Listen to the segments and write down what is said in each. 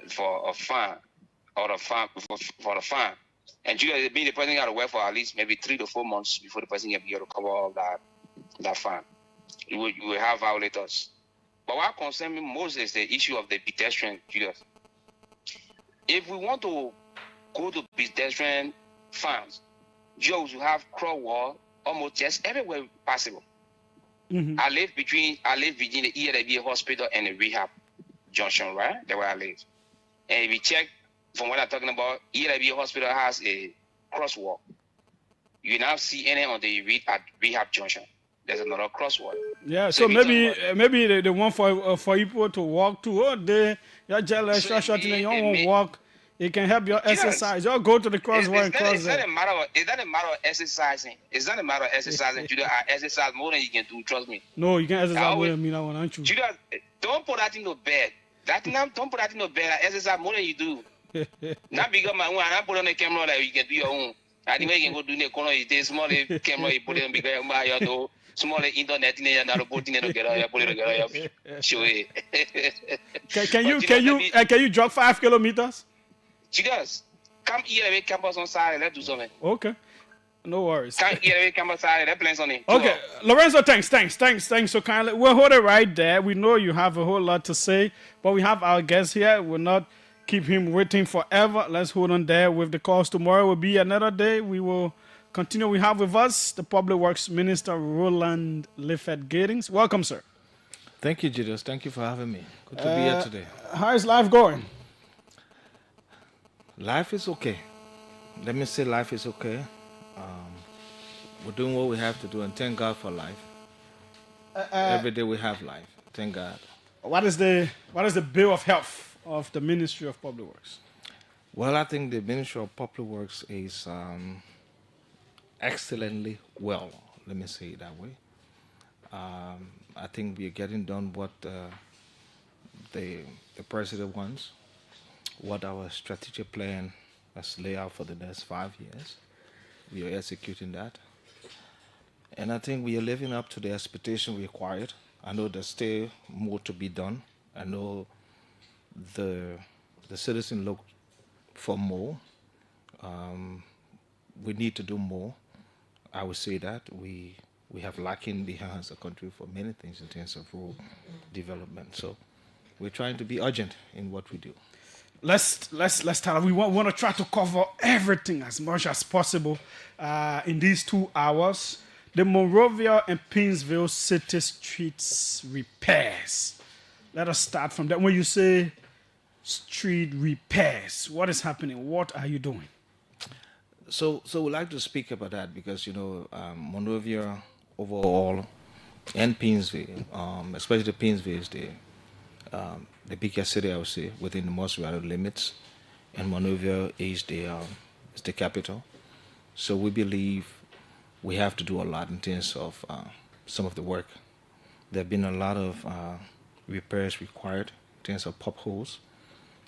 for a fine or the fine for the fine. And Julius, being the person got to work for at least maybe 3 to 4 months before the person can be able to cover all that fine. You will have violators. But what concerns me most is the issue of the pedestrian, Julius. If we want to go to pedestrian fines, Julius will have cross wall almost just everywhere possible. Mm-hmm. I live between the ELB hospital and the rehab junction, right? That's where I live. And if you check from what I'm talking about, ELB hospital has a crosswalk. You now see any on the rehab junction. There's another crosswalk. Yeah, so maybe the one for people to walk to. Oh, you're jealous, so short, and you won't walk. It can help your exercise. You go to the crosswalk and cross there. It's not a matter of exercising. It's not a matter of exercising. Julius, I exercise more than you can do. Trust me. No, you can exercise more than me now, aren't you? Julius, don't put that in your bed. Don't put that in your bed. I exercise more than you do. Not because my own. I put on the camera like you can do your own. I think you can go do the corner. You small camera. You put it on because you know small internet. You know put it together. You put it together. Show it. Can you jog 5 kilometers? Julius, come here away campus on Saturday. Let's do something. Okay. No worries. Come here away campus Saturday. Let's plan something. Okay. Lorenzo, thanks so kindly. We'll hold it right there. We know you have a whole lot to say, but we have our guest here. We'll not keep him waiting forever. Let's hold on there with the calls. Tomorrow will be another day. We will continue. We have with us the Public Works Minister, Roland Lifford Giddings. Welcome, sir. Thank you, Julius. Thank you for having me. Good to be here today. How is life going? Life is okay. Let me say life is okay. We're doing what we have to do, and thank God for life. Every day we have life. Thank God. What is the bill of health of the Ministry of Public Works? Well, I think the Ministry of Public Works is excellently well. Let me say it that way. I think we're getting done what the president wants, what our strategic plan has laid out for the next 5 years. We are executing that. And I think we are living up to the expectation required. I know there's still more to be done. I know the citizens look for more. We need to do more. I would say that we have lacking behind as a country for many things in terms of rural development. So we're trying to be urgent in what we do. Let's start. We want to try to cover everything as much as possible in these 2 hours. The Monrovia and Painesville City Streets repairs. Let us start from that. When you say street repairs, what is happening? What are you doing? So we'd like to speak about that because, Monrovia overall and Painesville, especially Painesville is the biggest city, I would say, within the most relevant limits, and Monrovia is the capital. So we believe we have to do a lot in terms of some of the work. There have been a lot of repairs required in terms of potholes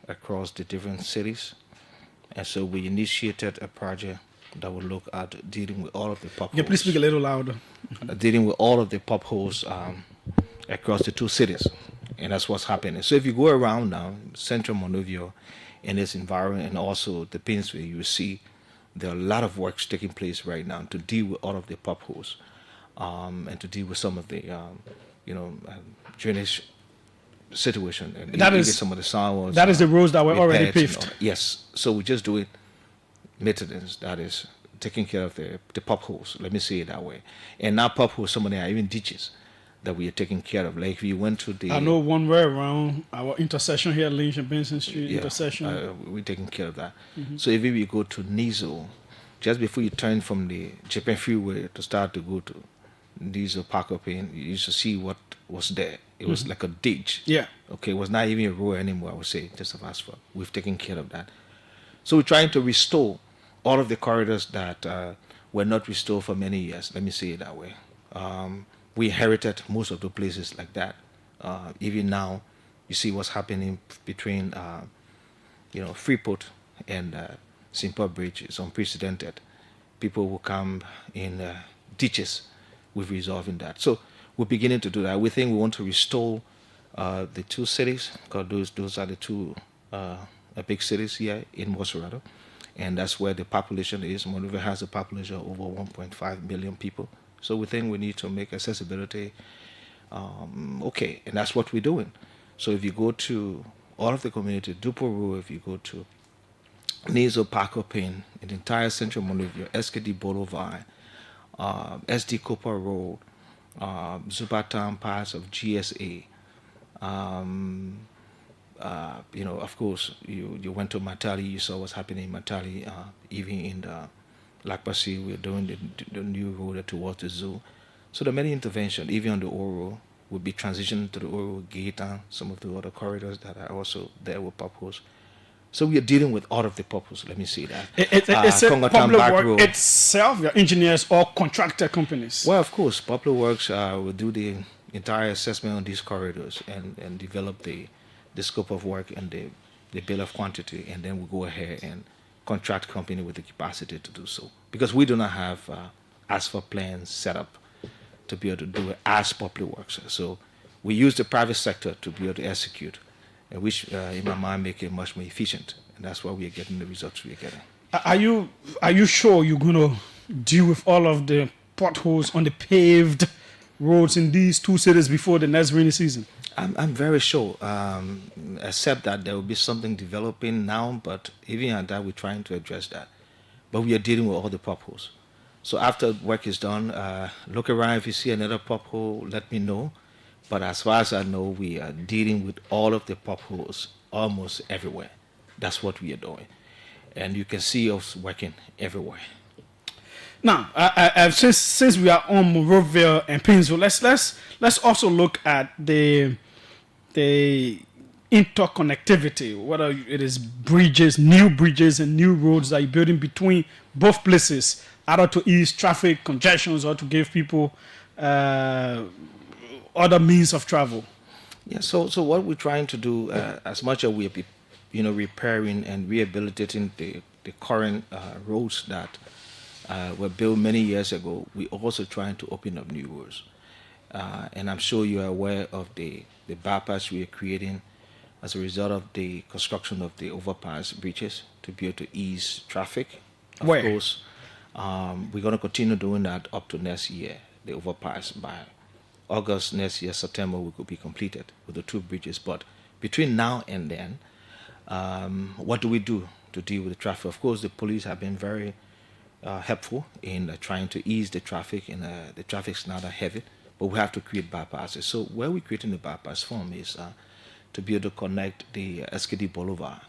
across the different cities, and so we initiated a project that will look at dealing with all of the potholes. Yeah, please speak a little louder. Dealing with all of the potholes across the 2 cities. And that's what's happening. So if you go around now, central Monrovia and its environment, and also the Painesville, you will see there are a lot of works taking place right now to deal with all of the potholes, and to deal with some of the, drainage situation. And that is some of the sidewalks. That is the roads that were already paved. Yes. So we just do it maintenance. That is taking care of the potholes. Let me say it that way. And now potholes, some of them are even ditches that we are taking care of. Like if you went to the... I know one way around our intersection here, Lynch and Benson Street intersection. We're taking care of that. Mm-hmm. So if you go to Nizo, just before you turn from the Japan Freeway to start to go to Nizo Park up in, you used to see what was there. It was like a ditch. Yeah. Okay, it was not even a road anymore, I would say, just of asphalt. We've taken care of that. So we're trying to restore all of the corridors that were not restored for many years. Let me say it that way. We inherited most of the places like that. Even now, you see what's happening between, Freeport and St. Paul Bridge is unprecedented. People will come in ditches with resolving that. So we're beginning to do that. We think we want to restore the 2 cities because those are the 2 big cities here in Montserrat, and that's where the population is. Monrovia has a population of over 1.5 million people. So we think we need to make accessibility okay, and that's what we're doing. So if you go to all of the community, Duporo, if you go to Nizo, Paco Pin, in the entire central Monrovia, SKD Boulevard, SD Cooper Road, Zubatan parts of GSA, of course, you went to Matali, you saw what's happening in Matali, even in the Lakpasi, we're doing the new road towards the zoo. So there are many interventions, even on the Oro, we'll be transitioning to the Oro Gate and some of the other corridors that are also there with purpose. So we are dealing with all of the purpose, let me say that. It's a Kongotan public Back work Road. itself, your engineers or contractor companies? Well, of course, Popular Works will do the entire assessment on these corridors and develop the scope of work and the bill of quantity, and then we go ahead and contract company with the capacity to do so. Because we do not have asphalt plans set up to be able to do it as Popular Works. So we use the private sector to be able to execute, and which, in my mind, make it much more efficient. And that's why we are getting the results we are getting. Are you sure you're gonna deal with all of the potholes on the paved roads in these two cities before the next rainy season? I'm very sure, except that there will be something developing now, but even at that, we're trying to address that. But we are dealing with all the potholes. So after work is done, look around. If you see another pothole, let me know. But as far as I know, we are dealing with all of the potholes almost everywhere. That's what we are doing. And you can see us working everywhere. Now, since we are on Monrovia and Painesville, let's also look at the interconnectivity, whether it is bridges, new bridges and new roads that you're building between both places, either to ease traffic congestions or to give people other means of travel. Yeah. So what we're trying to do, as much as we're, repairing and rehabilitating the current roads that were built many years ago, we're also trying to open up new roads. And I'm sure you are aware of the bypass we are creating as a result of the construction of the overpass bridges to be able to ease traffic. Of Where? course, we're going to continue doing that up to next year. The overpass by August next year, September, we could be completed with the two bridges. But between now and then, what do we do to deal with the traffic? Of course, the police have been very helpful in trying to ease the traffic, and the traffic's not that heavy, but we have to create bypasses. So where we're creating the bypass form is to be able to connect the SKD Boulevard.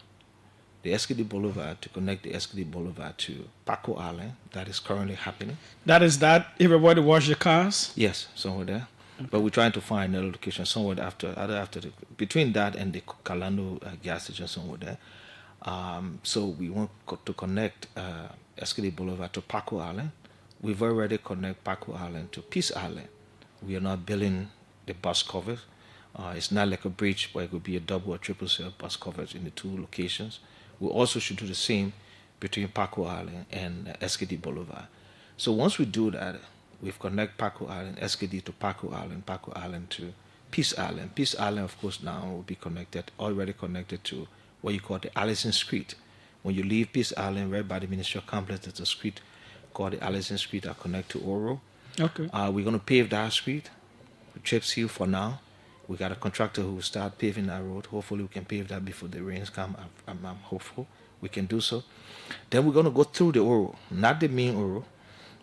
The SKD Boulevard, to connect the SKD Boulevard to Paco Island. That is currently happening. That is that everybody wash their cars? Yes, somewhere there. Okay. But we're trying to find another location somewhere between that and the Calando gas station somewhere there. So we want to connect SKD Boulevard to Paco Island. We've already connected Paco Island to Peace Island. We are not building the bus covers. It's not like a bridge, but it could be a double or triple set of bus covers in the two locations. We also should do the same between Paco Island and SKD Boulevard. So once we do that, we've connected Paco Island, SKD to Paco Island to Peace Island. Peace Island, of course, now will be already connected to what you call the Allison Street. When you leave Peace Island, right by the Ministerial Complex, there's a street called the Allison Street that connect to Oro. Okay. We're going to pave that street, chip seal for now. We got a contractor who will start paving that road. Hopefully we can pave that before the rains come. I'm hopeful we can do so. Then we're going to go through the Oro, not the main Oro,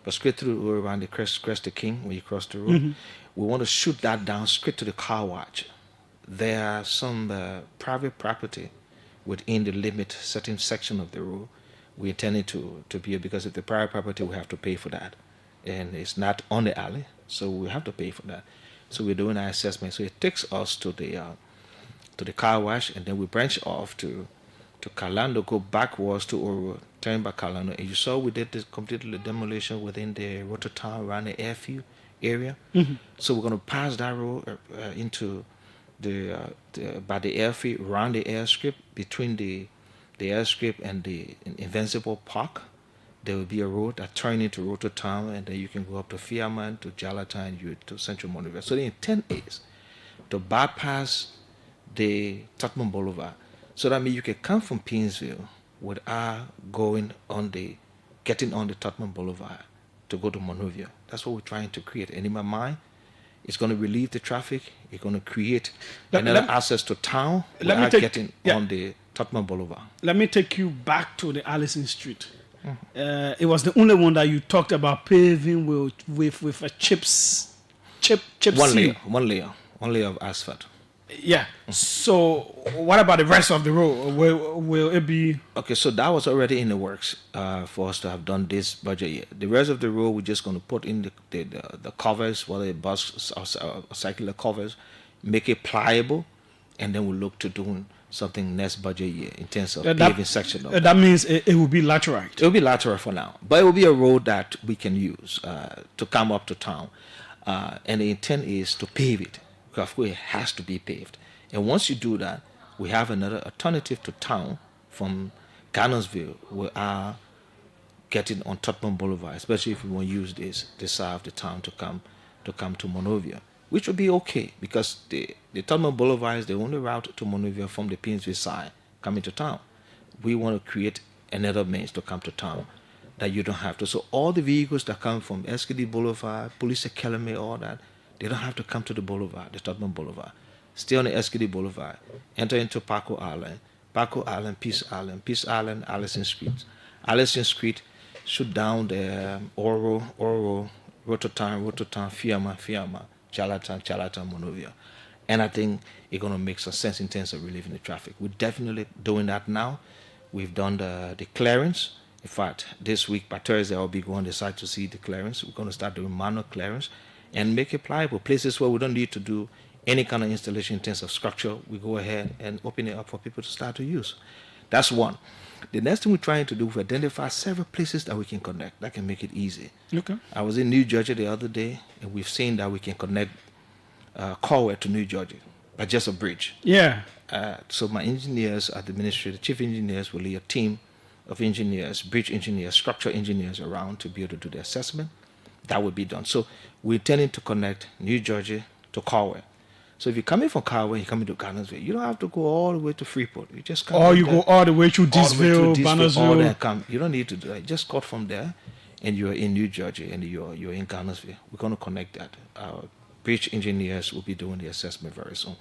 but straight through the Oro around the Crest the King when you cross the road. Mm-hmm. We want to shoot that down straight to the car watch. There are some private property within the limit certain section of the road. We intended to be, because if the private property, we have to pay for that. And it's not on the alley, so we have to pay for that. So we're doing our assessment. So it takes us to the car wash, and then we branch off to Calando, go backwards to Oro, turn back Calando. And you saw we did this completely demolition within the Rototown around the airfield area. Mm-hmm. So we're going to pass that road into by the airfield, around the airstrip, between the airstrip and the Invincible Park. There will be a road that turns into Rototown, and then you can go up to Fiaman, to Jalata, and to Central Monrovia. So the intent is to bypass the Tottenham Boulevard. So that means you can come from Painesville without getting on the Tottenham Boulevard to go to Monrovia. That's what we're trying to create. And in my mind, it's going to relieve the traffic. It's going to create another access to town without getting on the Tottenham Boulevard. Let me take you back to the Allison Street. It was the only one that you talked about paving with a chip seal. One layer of asphalt. Yeah. So what about the rest of the road? Will it be? Okay, so that was already in the works for us to have done this budget year. The rest of the road, we're just going to put in the covers, whether it bus or circular covers, make it pliable, and then we'll look to doing something next budget year in terms of paving section. That means it will be laterite. It will be lateral for now, but it will be a road that we can use to come up to town, and the intent is to pave it. Because it has to be paved. And once you do that, we have another alternative to town from Garnersville. We are getting on Tottenham Boulevard, especially if we want to use this side of the town to come to Monrovia, which would be okay because the Tottenham Boulevard is the only route to Monrovia from the Painesville side coming to town. We want to create another means to come to town that you don't have to. So all the vehicles that come from SKD Boulevard, Police Academy, all that, they don't have to come to the boulevard, the Tottenham Boulevard. Stay on the SKD Boulevard. Enter into Paco Island, Peace Island, Allison Street. Allison Street, shoot down the Oro, Rototown, Fiamma, Charlatan, Monrovia. And I think it's going to make some sense in terms of relieving the traffic. We're definitely doing that now. We've done the clearance. In fact, this week, by Thursday, I'll be going to the site to see the clearance. We're going to start doing manual clearance and make it pliable. Places where we don't need to do any kind of installation in terms of structure, we go ahead and open it up for people to start to use. That's one. The next thing we're trying to do is identify several places that we can connect that can make it easy. Okay. I was in New Jersey the other day, and we've seen that we can connect Corway to New Jersey by just a bridge. Yeah. So my engineers at the ministry, the chief engineers, will lead a team of engineers, bridge engineers, structural engineers around to be able to do the assessment. That would be done. So we're intending to connect New Jersey to Corway. So if you're coming from Corway, you're coming to Garnersville, you don't have to go all the way to Freeport. You just come. Or you go all the way to Disville, Bannersville. You don't need to do that. Just cut from there, and you're in New Jersey, and you're in Garnersville. We're going to connect that. Our bridge engineers will be doing the assessment very soon.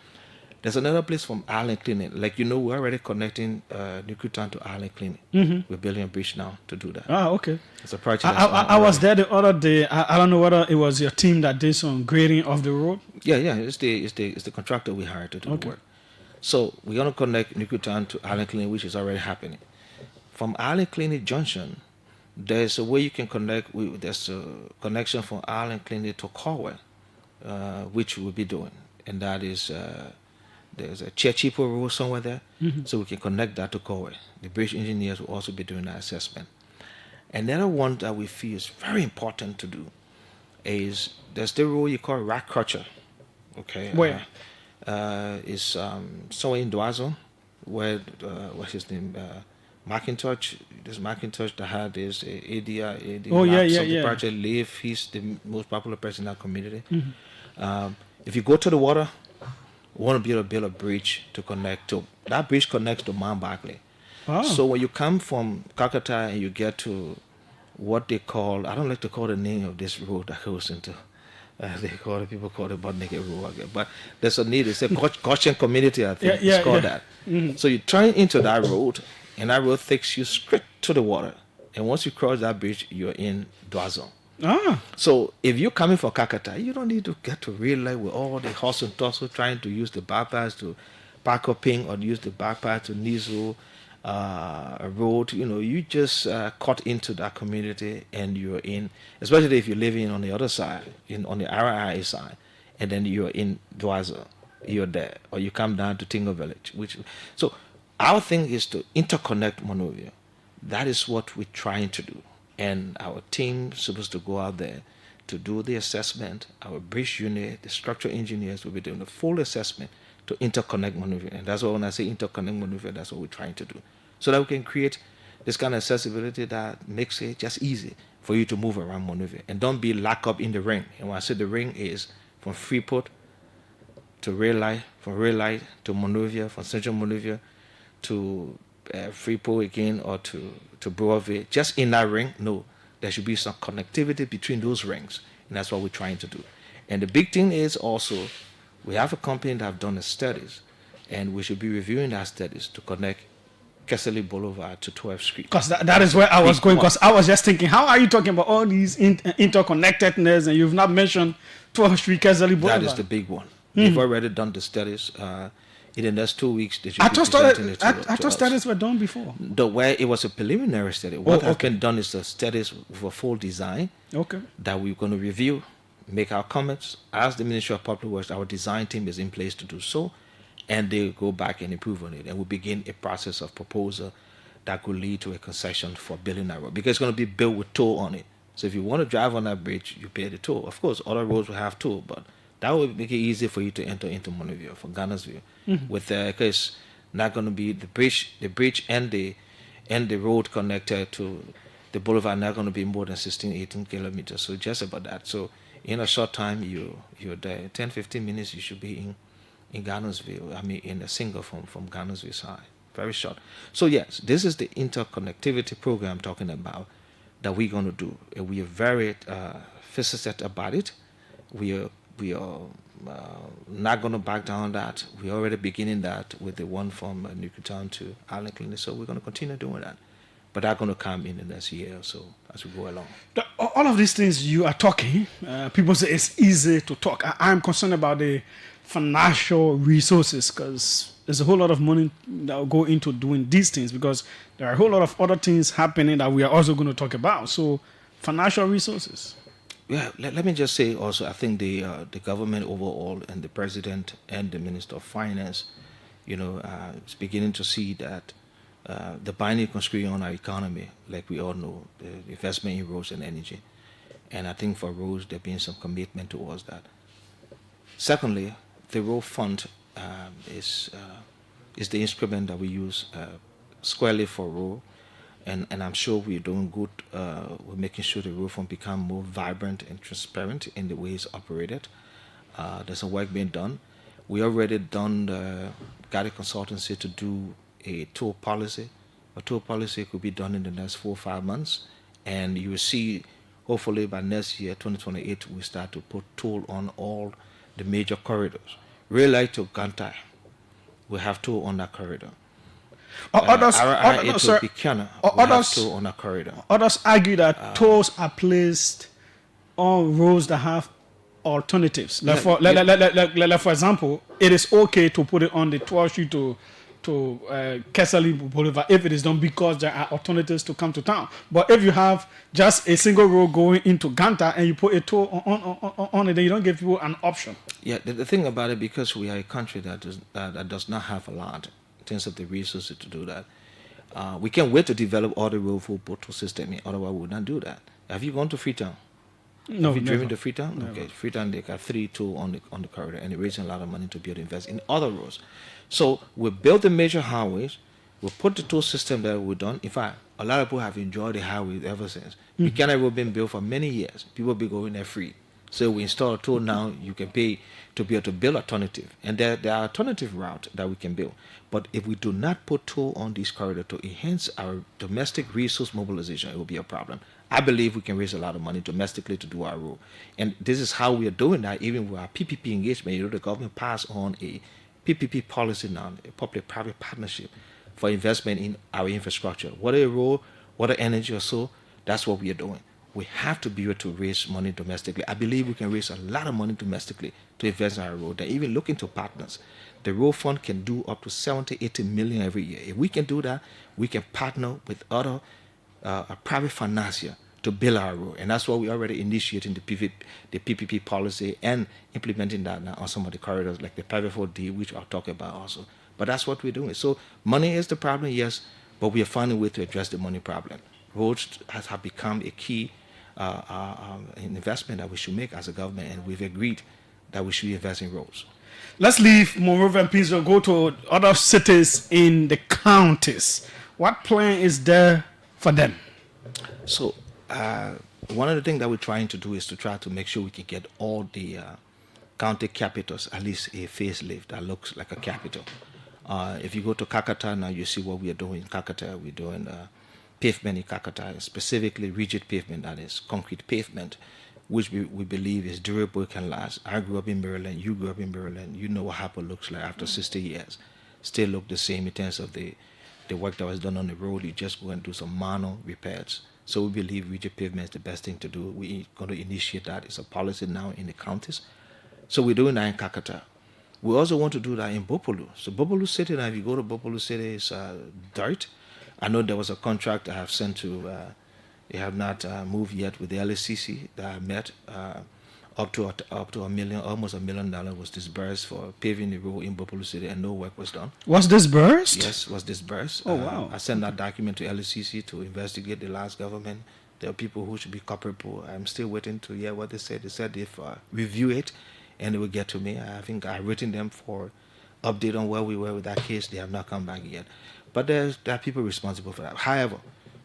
There's another place from Island Clinic. Like, we're already connecting Newtown to Island Clinic. Mm-hmm. We're building a bridge now to do that. Ah, okay. It's a project. I was there the other day. I don't know whether it was your team that did some grading of the road. Yeah. It's the contractor we hired to do the work. So we're going to connect Newtown to Island Clinic, which is already happening. From Island Clinic Junction, there's a way you can connect. There's a connection from Island Clinic to Corway, which we'll be doing. And that is... there's a Chechipo road somewhere there, so we can connect that to Corway. The bridge engineers will also be doing that assessment. Another one that we feel is very important to do is there's the road you call Rock Crutcher. Okay. Where? It's somewhere in Doazo, where what's his name? Macintosh. There's Macintosh that had this ADI. Oh yeah. Project Live. He's the most popular person in that community. Mm-hmm. If you go to the water, we want to be able to build a bridge to connect to. That bridge connects to Mount Barkley. Oh. So when you come from Calcutta and you get to what they call, I don't like to call the name of this road that goes into, people call it Butt Naked Road again. But there's a need, it's a Goshen community, I think it's called that. Mm-hmm. So you turn into that road, and that road takes you straight to the water. And once you cross that bridge, you're in Doazo. Ah. So if you're coming from Calcutta, you don't need to get to real life with all the hustle and tussle trying to use the bypass to Paco Ping or use the bypass to Nizo road. You just cut into that community and you're in, especially if you're living on the other side, on the RIA side, and then you're in Dwaza, you're there, or you come down to Tingo Village. So our thing is to interconnect Monrovia. That is what we're trying to do. And our team is supposed to go out there to do the assessment. Our bridge unit, the structural engineers will be doing the full assessment to interconnect Monrovia. And that's why when I say interconnect Monrovia, that's what we're trying to do. So that we can create this kind of accessibility that makes it just easy for you to move around Monrovia. And don't be locked up in the ring. And when I say the ring is from Freeport to Rail Light, from Rail Light to Monrovia, from Central Monrovia to Freeport again or to Broadway, just in that ring. No, there should be some connectivity between those rings, and that's what we're trying to do. And the big thing is also, we have a company that have done the studies, and we should be reviewing that studies to connect Kesselly Boulevard to 12th Street. Because that is where I was going. Because I was just thinking, how are you talking about all these interconnectedness and you've not mentioned 12th Street, Kesselly Boulevard? That is the big one. They've already done the studies. In the next 2 weeks, they should I be thought presenting it to I thought us. studies were done before. Where it was a preliminary study. What has okay. been done is the studies with a full design Okay. that we're going to review, make our comments. As the Ministry of Public Works, our design team is in place to do so, and they go back and improve on it. And we begin a process of proposal that could lead to a concession for building that road, because it's going to be built with toll on it. So if you want to drive on that bridge, you pay the toll. Of course, other roads will have toll, but that would make it easy for you to enter into Monrovia from Ghana's with because not going to be the bridge and the road connected to the boulevard not going to be more than 16, 18 kilometers. So just about that. So in a short time, you're there. 10, 15 minutes, you should be in Ghana'sville. I mean, in a single from Ghana'sville side. Very short. So yes, this is the interconnectivity program I'm talking about that we're going to do. And we are very fixated about it. We are not going to back down on that. We're already beginning that with the one from Newtown to Island Clinic. So we're going to continue doing that. But that's going to come in the next year or so as we go along. All of these things you are talking, people say it's easy to talk. I'm concerned about the financial resources, because there's a whole lot of money that will go into doing these things, because there are a whole lot of other things happening that we are also going to talk about. So financial resources. Yeah, let me just say also, I think the government overall and the president and the Minister of Finance, is beginning to see that the binding constraint on our economy, like we all know, the investment in roads and energy. And I think for roads, there being some commitment towards that. Secondly, the road fund is the instrument that we use squarely for road. And I'm sure we're doing good. We're making sure the road fund become more vibrant and transparent in the way it's operated. There's some work being done. We already got a consultancy to do a toll policy. A toll policy could be done in the next 4 or 5 months, and you will see, hopefully by next year, 2028, we start to put toll on all the major corridors. Rail light to Ganta, we have toll on that corridor. Others On a corridor. Others argue that tolls are placed on roads that have alternatives. For example, it is okay to put it on the 12th Street to Kesselly Boulevard if it is done because there are alternatives to come to town. But if you have just a single road going into Ganta and you put a toll on it, then you don't give people an option. Yeah, the thing about it, because we are a country that does not have a lot in terms of the resources to do that, we can't wait to develop all the road full toll system. Otherwise, we would not do that. Have you gone to Freetown? No, have you driven never. to Freetown? Never. Okay, Freetown, they got 3 toll on the corridor, and they're raising a lot of money to be able to invest in other roads. So we built the major highways. We put the toll system that we've done. In fact, a lot of people have enjoyed the highways ever since. Buchanan Road been built for many years. People be going there free. So we install a toll now. You can pay to be able to build alternative, and there are alternative routes that we can build. But if we do not put toll on this corridor to enhance our domestic resource mobilization, it will be a problem. I believe we can raise a lot of money domestically to do our road, and this is how we are doing that. Even with our PPP engagement, the government passed on a PPP policy now, a public-private partnership for investment in our infrastructure. Whether a road, whether energy or so, that's what we are doing. We have to be able to raise money domestically. I believe we can raise a lot of money domestically to invest in our road. And even looking to partners. The road fund can do up to 70, 80 million every year. If we can do that, we can partner with other private financier to build our road. And that's what we already initiating the PPP policy and implementing that now on some of the corridors like the private 4D, which I'll talk about also. But that's what we're doing. So money is the problem, yes, but we are finding a way to address the money problem. Roads have become a key investment that we should make as a government, and we've agreed that we should invest in roads. Let's leave Monrovia and Pittsburgh, go to other cities in the counties. What plan is there for them? So one of the things that we're trying to do is to try to make sure we can get all the county capitals at least a facelift that looks like a capital. If you go to Kakata now, you see what we are doing in Kakata. We're doing pavement in Kakata, specifically rigid pavement, that is concrete pavement, which we believe is durable, can last. I grew up in Maryland, you grew up in Maryland, you know what Harper looks like after 60 years. Still look the same in terms of the work that was done on the road. You just go and do some minor repairs. So we believe rigid pavement is the best thing to do. We're going to initiate that. It's a policy now in the counties. So we're doing that in Kakata. We also want to do that in Bopolu. So Bopolu City, now if you go to Bopolu City, it's dirt. I know there was a contract I have sent to, they have not moved yet with the LSCC that I met. Up to $1 million, almost $1 million was disbursed for paving the road in Bopolu City, and no work was done. Was disbursed? Yes, was disbursed. Oh wow! I sent that document to LSCC to investigate the last government. There are people who should be culpable. I'm still waiting to hear what they said. They said if review it, and they will get to me. I think I've written them for update on where we were with that case. They have not come back yet. But there are people responsible for that. However,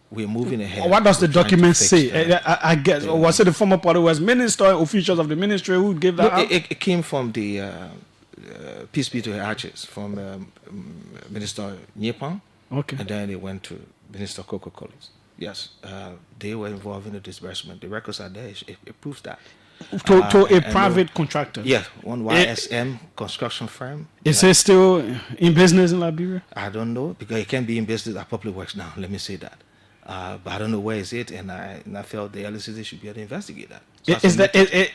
we're moving ahead. What does the document say? I guess. Was it the former party was minister, officials of the ministry who gave that out? It came from the Peace be to her Arches, from Minister Nyepang. Okay. And then it went to Minister Coco Collins. Yes. They were involved in the disbursement. The records are there. It proves that. To a private contractor? Yes. One YSM construction firm. Is it still in business in Liberia? I don't know, because it can be in business at Public Works now. Let me say that. But I don't know where is it, and I felt the LCC should be able to investigate that. So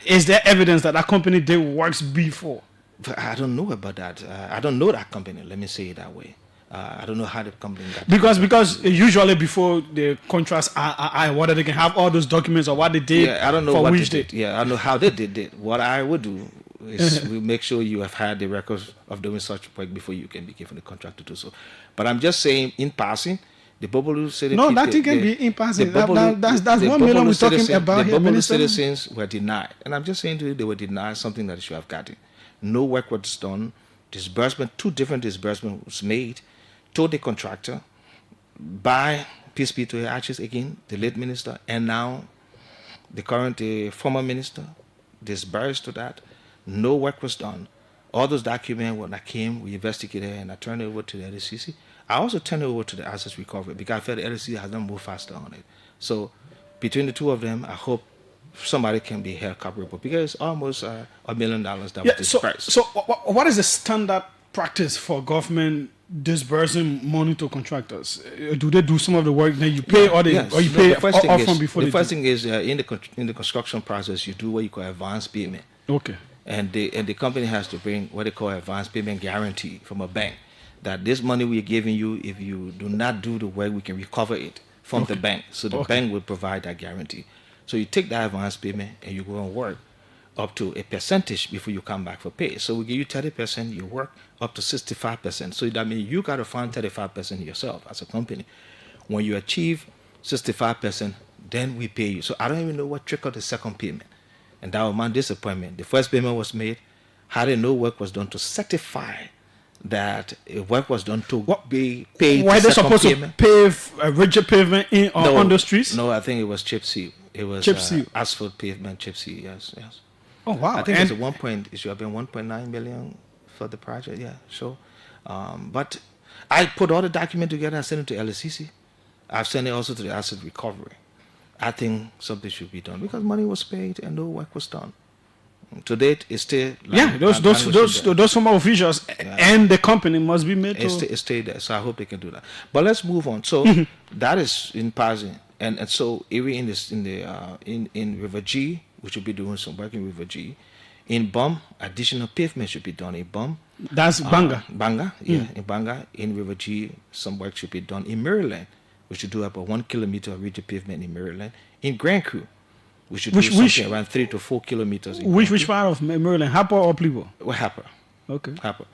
is there evidence that company did works before? But I don't know about that. I don't know that company. Let me say it that way. I don't know how the company got because usually before the contracts are awarded, they can have all those documents of what they did. Yeah, I don't know for what which they did. Yeah, I don't know how they did it. What I would do is we make sure you have had the records of doing such work before you can be given the contract to do so. But I'm just saying, in passing, the Bopolu City. No, that thing can be in passing. That's $1 million we're talking about the here. Bopolu citizens were denied, and I'm just saying to you, they were denied something that they should have gotten. No work was done. Disbursement, 2 different disbursements was made to the contractor by Peace be to her Arches again, the late minister, and now the current former minister disbursed to that. No work was done. All those documents, when I came, we investigated, and I turned it over to the LCC. I also turned it over to the assets recovery because I felt the LCC has not moved faster on it. So between the two of them, I hope somebody can be held culpable, because it's almost $1 million that was disbursed. So what is the standard practice for government disbursing money to contractors? Do they do some of the work, then you pay, or you pay upfront before? The first thing is in the construction process, you do what you call advance payment. Okay. And the company has to bring what they call advance payment guarantee from a bank, that this money we're giving you, if you do not do the work, we can recover it from the bank. So the bank will provide that guarantee. So you take that advance payment and you go and work up to a percentage before you come back for pay. So we give you 30%, you work up to 65%. So that means you got to fund 35% yourself as a company. When you achieve 65%, then we pay you. So I don't even know what triggered the second payment. And that was my disappointment. The first payment was made, had no work was done to certify that work was done to be paid. Why they supposed to pave rigid pavement on the streets? No, I think it was chip seal. It was chip seal. Asphalt pavement, chip seal. Yes. Oh wow! I think it's it should have been 1.9 million for the project. Yeah, sure. But I put all the document together and sent it to LSCC. I've sent it also to the asset recovery. I think something should be done because money was paid and no work was done. To date, it's still those former officials and the company must be made to stay there. So I hope they can do that. But let's move on. So that is in passing, and so even in River G, we should be doing some work in River G. In Bum, additional pavement should be done in Bum. That's Banga. In Banga. In River G, some work should be done in Maryland. We should do about 1 kilometer of rigid pavement in Maryland. In Grand Crew, we should do something around 3 to 4 kilometers. Which part of Maryland, Harper or Plebo? Well, Harper. Okay. Harper.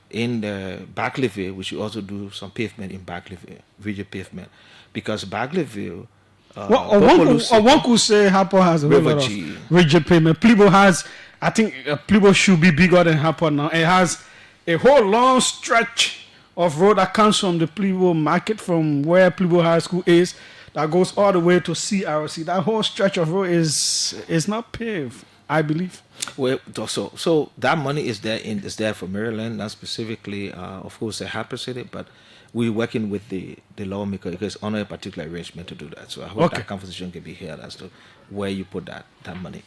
In the Barclayville, we should also do some pavement in Barclayville, rigid pavement, because Barclayville. One could say Harper has a lot of rigid pavement. Plebo has, I think, Plebo should be bigger than Harper now. It has a whole long stretch of road that comes from the Plebo market, from where Plebo High School is, that goes all the way to CRC. That whole stretch of road is not paved. I believe. Well, so that money is there for Maryland, not specifically, of course, a happy city, but we're working with the lawmaker because on a particular arrangement to do that. So I hope Okay. that conversation can be held as to where you put that money.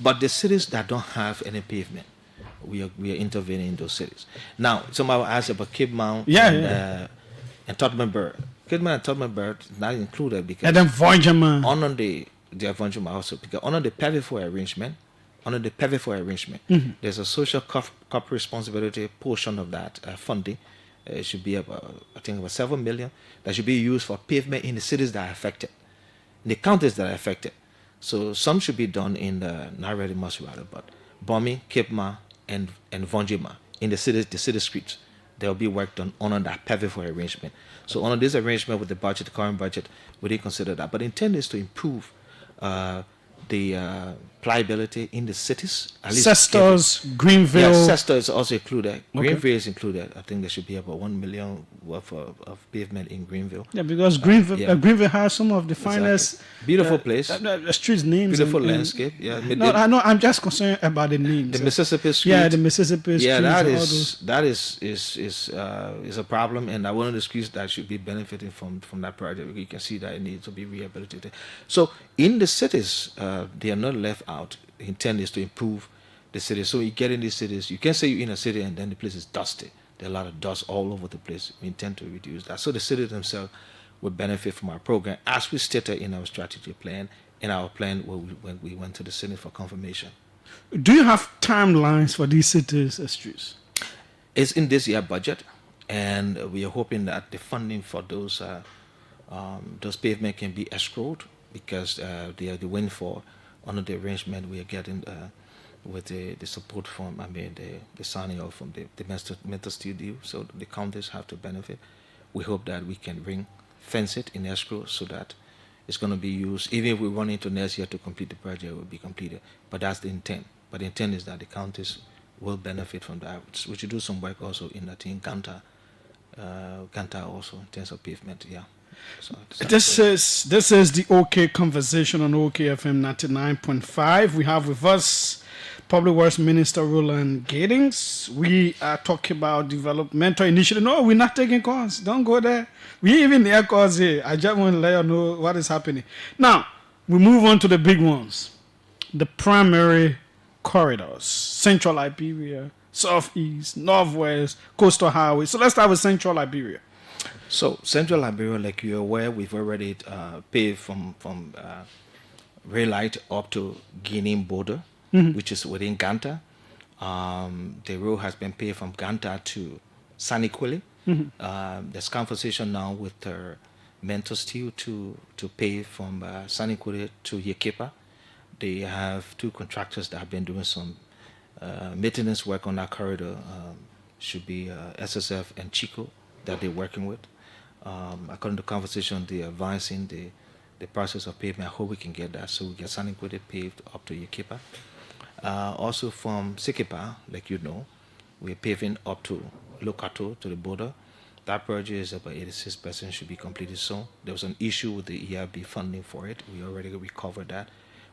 But the cities that don't have any pavement, we are intervening in those cities. Now, somebody asked about Cape Mount Yeah, yeah. And Tottenham Bird. Cape Mount and Tottenham Bird is not included because And then Voyagerman. under the Avengement also because under the paving for arrangement, there's a social corporate responsibility portion of that funding. It should be about I think about 7 million that should be used for pavement in the cities that are affected, in the counties that are affected. So some should be done in the not really much rather, but Bombing, Cape Ma, and Vonjima in the city streets. There will be work done on that paving for arrangement. So under this arrangement with the budget, the current budget, we didn't consider that. But the intent is to improve the pliability in the cities. At least Cestos, Greenville. yeah, Cester is also included. Greenville is included. I think there should be about 1 million worth of pavement in Greenville. Yeah, because Greenville, yeah. Greenville has some of the finest Beautiful place. the streets names. Beautiful landscape. Yeah. No, I know. I'm just concerned about the names. The Mississippi Street. Yeah, the Mississippi Yeah, streets. that is a problem, and one of the streets that should be benefiting from that project. You can see that it needs to be rehabilitated. So in the cities, they are not left out. The intent is to improve the city. So you get in these cities, you can say you're in a city and then the place is dusty. There are a lot of dust all over the place. We intend to reduce that. So the cities themselves will benefit from our program, as we stated in our strategy plan, in our plan when we went to the Senate for confirmation. Do you have timelines for these cities, streets? It's in this year budget, and we are hoping that the funding for those pavement can be escrowed because they are the win for under the arrangement we are getting with the support from, the signing off from the mental steel deal. So the counties have to benefit. We hope that we can fence it in escrow so that it's going to be used. Even if we run into next year to complete the project, it will be completed. But that's the intent. But the intent is that the counties will benefit from that. We should do some work also in Ganta also in terms of pavement. Yeah. So this is the OK conversation on OKFM 99.5. We have with us Public Works Minister Roland Giddings. We are talking about developmental initiative. No, we're not taking calls. Don't go there. We even the calls here. I just want to let you know what is happening. Now, we move on to the big ones. The primary corridors. Central Liberia, Southeast, Northwest, Coastal Highway. So let's start with Central Liberia. So Central Liberia, like you're aware, we've already paved from Raylight up to Guinea border, which is within Ganta. The road has been paved from Ganta to Saniquili. There's conversation now with Mentor Steel to pave from Saniquili to Yekepa. They have two contractors that have been doing some maintenance work on that corridor. Should be SSF and Chico that they're working with. According to conversation, they're advancing the process of pavement. I hope we can get that so we get Saniquili paved up to Yekepa. Also from Sikipa, like you know, we're paving up to Lokato to the border. That project is about 86% should be completed soon. There was an issue with the ERB funding for it. We already recovered that.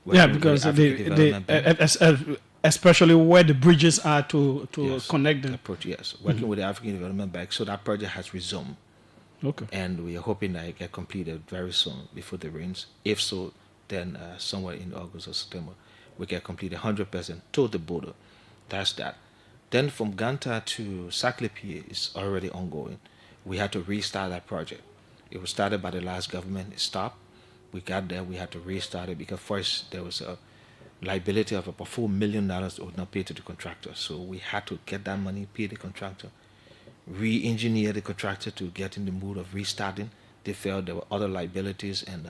Yeah, because especially where the bridges are to connect them. Yes, working with the African Development Bank. So that project has resumed. Okay. And we are hoping that it get completed very soon before the rains. If so, then somewhere in August or September, we get completed 100% to the border. That's that. Then from Ganta to Saklepi is already ongoing. We had to restart that project. It was started by the last government. It stopped. We got there. We had to restart it because first there was a liability of about $4 million that was not paid to the contractor. So we had to get that money, pay the contractor, re-engineer the contractor to get in the mood of restarting. They felt there were other liabilities, and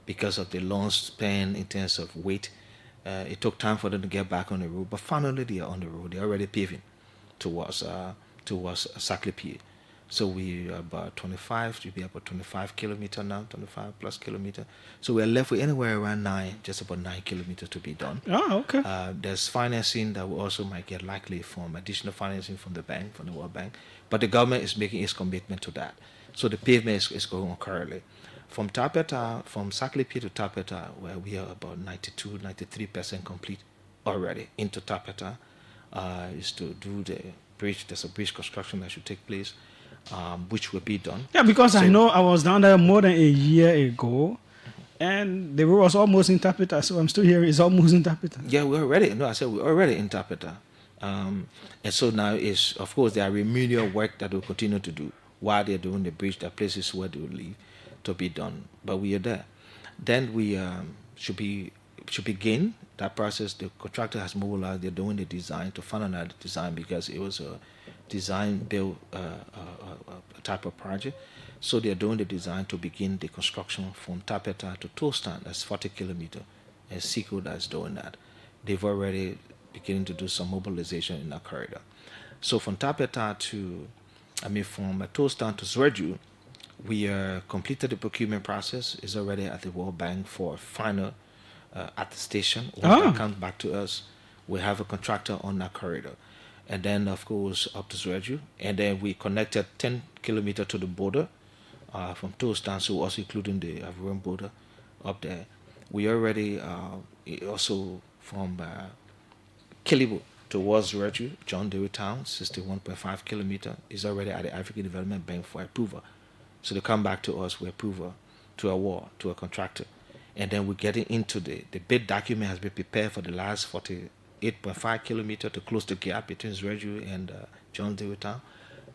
because of the long span in terms of weight, it took time for them to get back on the road. But finally, they are on the road. They're already paving towards Saklepi. So we are about 25, to be about 25 kilometers now, 25 plus kilometers. So we're left with anywhere around just about 9 kilometers to be done. Oh, okay. There's financing that we also might get likely from additional financing from the bank, from the World Bank. But the government is making its commitment to that. So the pavement is going on currently. From Tapeta, from Saklepi to Tapeta, where we are about 92, 93% complete already into Tapeta, is to do the bridge. There's a bridge construction that should take place, which will be done. Yeah, because I So- know I was down there more than a year ago, and the road was almost in Tapita, so I'm still here. It's almost in Tapita. Yeah, we're already. No, I said we're already in Tapeta. And so now is, of course, there are remedial work that we'll continue to do while they're doing the bridge. There are places where they will leave to be done, but we are there. Then we should begin that process. The contractor has mobilized. They're doing the design to finalize the design because it was a design build type of project. So they're doing the design to begin the construction from Tapeta to Tostan. That's 40 kilometer. And Seco that's doing that. They've already beginning to do some mobilization in that corridor. So from Tapeta from Tostan to Zwerju, we completed the procurement process. Is already at the World Bank for final attestation. Once that comes back to us, we have a contractor on that corridor. And then, of course, up to Zwerju. And then we connected 10 kilometers to the border from Tostan, so also including the Ivorian border up there. We already also from Kilibo towards Zwerju, John Dewey Town, 61.5 kilometer, is already at the African Development Bank for approval. So they come back to us with approval to award to a contractor. And then we're getting into the bid document has been prepared for the last 48.5 kilometer to close the gap between Zwerju and John Dewey Town.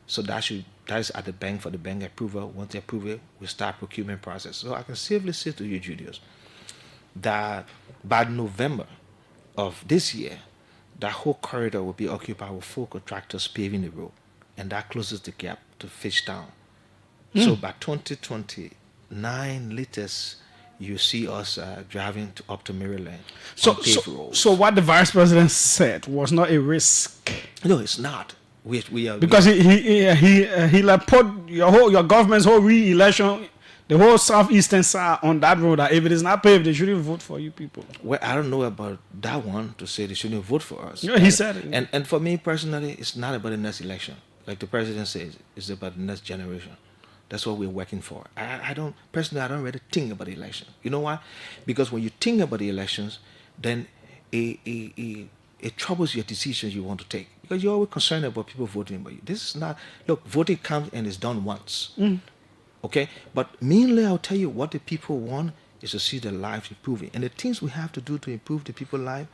So that is at the bank for the bank approval. Once they approve it, we start procurement process. So I can safely say to you, Julius, that by November of this year, that whole corridor will be occupied with 4 contractors paving the road, and that closes the gap to Fishtown. So by 2029 latest, you see us driving up to Maryland on paved roads. So what the vice president said was not a risk. No, it's not. We are Because he like put your government's whole re-election, the whole southeastern side on that road. That if it is not paved, they shouldn't vote for you people. Well, I don't know about that one to say they shouldn't vote for us. Yeah, he said it. And for me personally, it's not about the next election. Like the president says, it's about the next generation. That's what we're working for. I don't really think about the election. You know why? Because when you think about the elections, then it troubles your decisions you want to take. Because you're always concerned about people voting for you. This is not, look, voting comes and is done once. Okay? But mainly, I'll tell you what the people want is to see their lives improving. And the things we have to do to improve the people's life,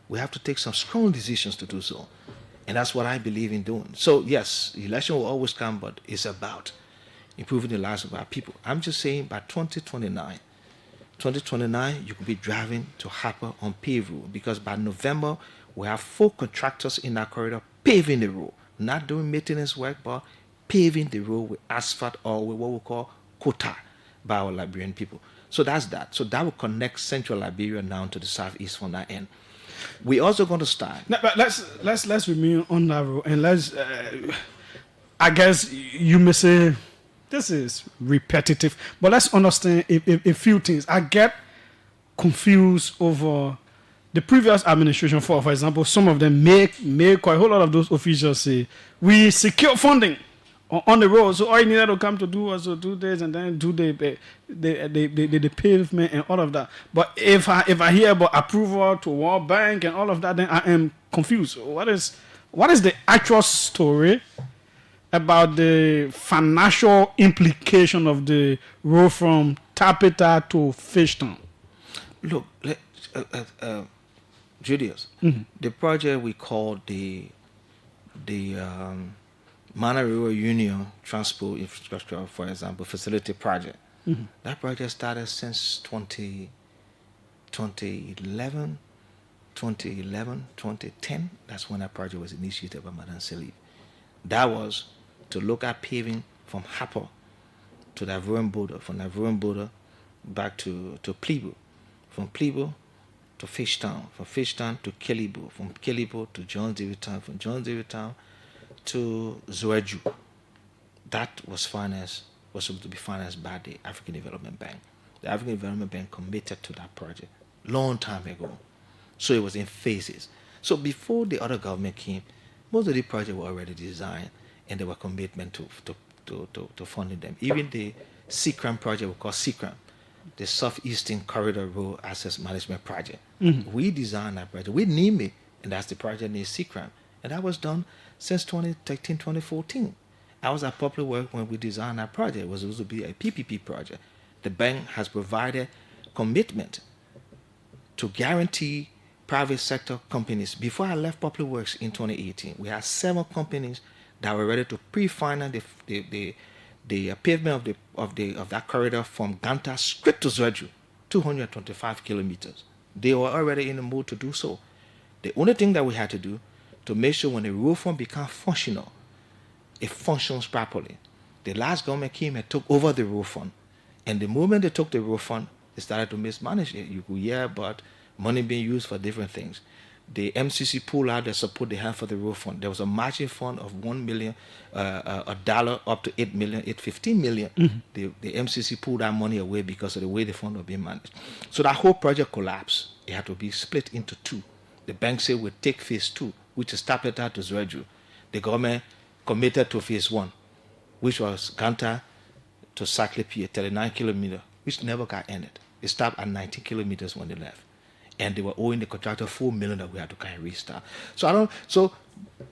we have to take some strong decisions to do so. And that's what I believe in doing. So, yes, the election will always come, but it's about improving the lives of our people. I'm just saying by 2029, you could be driving to Harper on paved road, because by November, we have 4 contractors in that corridor paving the road, not doing maintenance work, but paving the road with asphalt or with what we call quota by our Liberian people. So that's that. So that will connect central Liberia now to the southeast from that end. We're also going to start. No, but let's remain on that road, and let's. I guess you may say this is repetitive, but let's understand a few things. I get confused over the previous administration. For example, some of them make quite a whole lot of those officials say we secure funding on the road, so all you needed to come to do was to do this and then do the pavement and all of that. But if I hear about approval to World Bank and all of that, then I am confused. What is the actual story about the financial implication of the road from Tapeta to Fishtown? Look, Julius, the project we call the Mana Rural Union Transport Infrastructure, for example, Facility Project. That project started since 2011, 2010. That's when that project was initiated by Madam Salib. That was to look at paving from Harper to the Ivorian border, from the Ivorian border back to Plebo, from Plebo to Fishtown, from Fishtown to Kilibo, from Kilibo to John Dewey Town, from John Dewey Town to Zwerju. That was supposed to be financed by the African Development Bank. The African Development Bank committed to that project long time ago. So it was in phases. So before the other government came, most of the projects were already designed and there were commitment to funding them. Even the CCRAM project we call CCRAM, the Southeastern Corridor Road Access Management Project. We designed that project. We named it, and that's the project named CCRAM. And that was done since 2013, 2014. I was at Public Works when we designed that project. It was supposed to be a PPP project. The bank has provided commitment to guarantee private sector companies. Before I left Public Works in 2018, we had 7 companies that were ready to pre-finance the pavement of that corridor from Ganta straight to Zwerju, 225 kilometers. They were already in the mood to do so. The only thing that we had to do to make sure when the road fund becomes functional, it functions properly. The last government came and took over the road fund. And the moment they took the road fund, they started to mismanage it. You could hear about money being used for different things. The MCC pulled out the support they had for the road fund. There was a matching fund of $1 million, a dollar up to $8 million, $15 million. The MCC pulled that money away because of the way the fund was being managed. So that whole project collapsed. It had to be split into 2. The bank said we'll take phase 2, which is Tapeta to Zwerju. The government committed to phase 1, which was Ganta to Saklepie, 39 kilometers, which never got ended. It stopped at 19 kilometers when they left. And they were owing the contractor $4 million that we had to kind of restart. So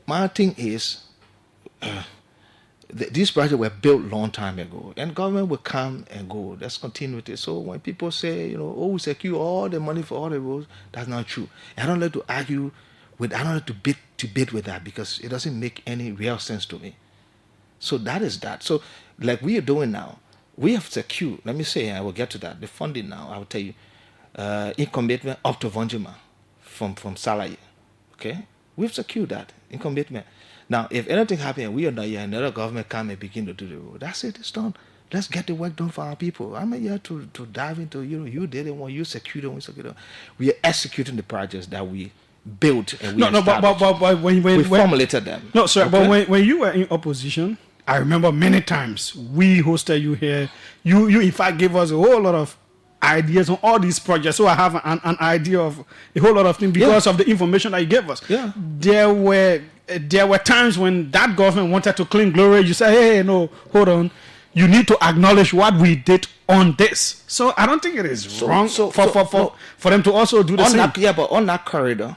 my thing is, these projects were built long time ago, and government will come and go. Let's continue with it. So when people say, we secure all the money for all the roads, that's not true. I don't like to argue with, I don't like to bid with that because it doesn't make any real sense to me. So that is that. So like we are doing now, we have secured, let me say, I will get to that, the funding now, I will tell you, in commitment up to Vonjima from Salaye. Okay? We've secured that in commitment. Now, if anything happens, we are not here, another government come and begin to do the road. That's it, it's done. Let's get the work done for our people. I'm not here to dive into, you did it, when you secured it, we secured it. We are executing the projects that we built and we but when formulated them. No, sir, okay? But when you were in opposition, I remember many times we hosted you here. You in fact gave us a whole lot of ideas on all these projects, so I have an idea of a whole lot of things because of the information that you gave us. Yeah. There were times when that government wanted to claim glory. You say, hey, no, hold on. You need to acknowledge what we did on this. So I don't think it is wrong for them to also do the same. But on that corridor,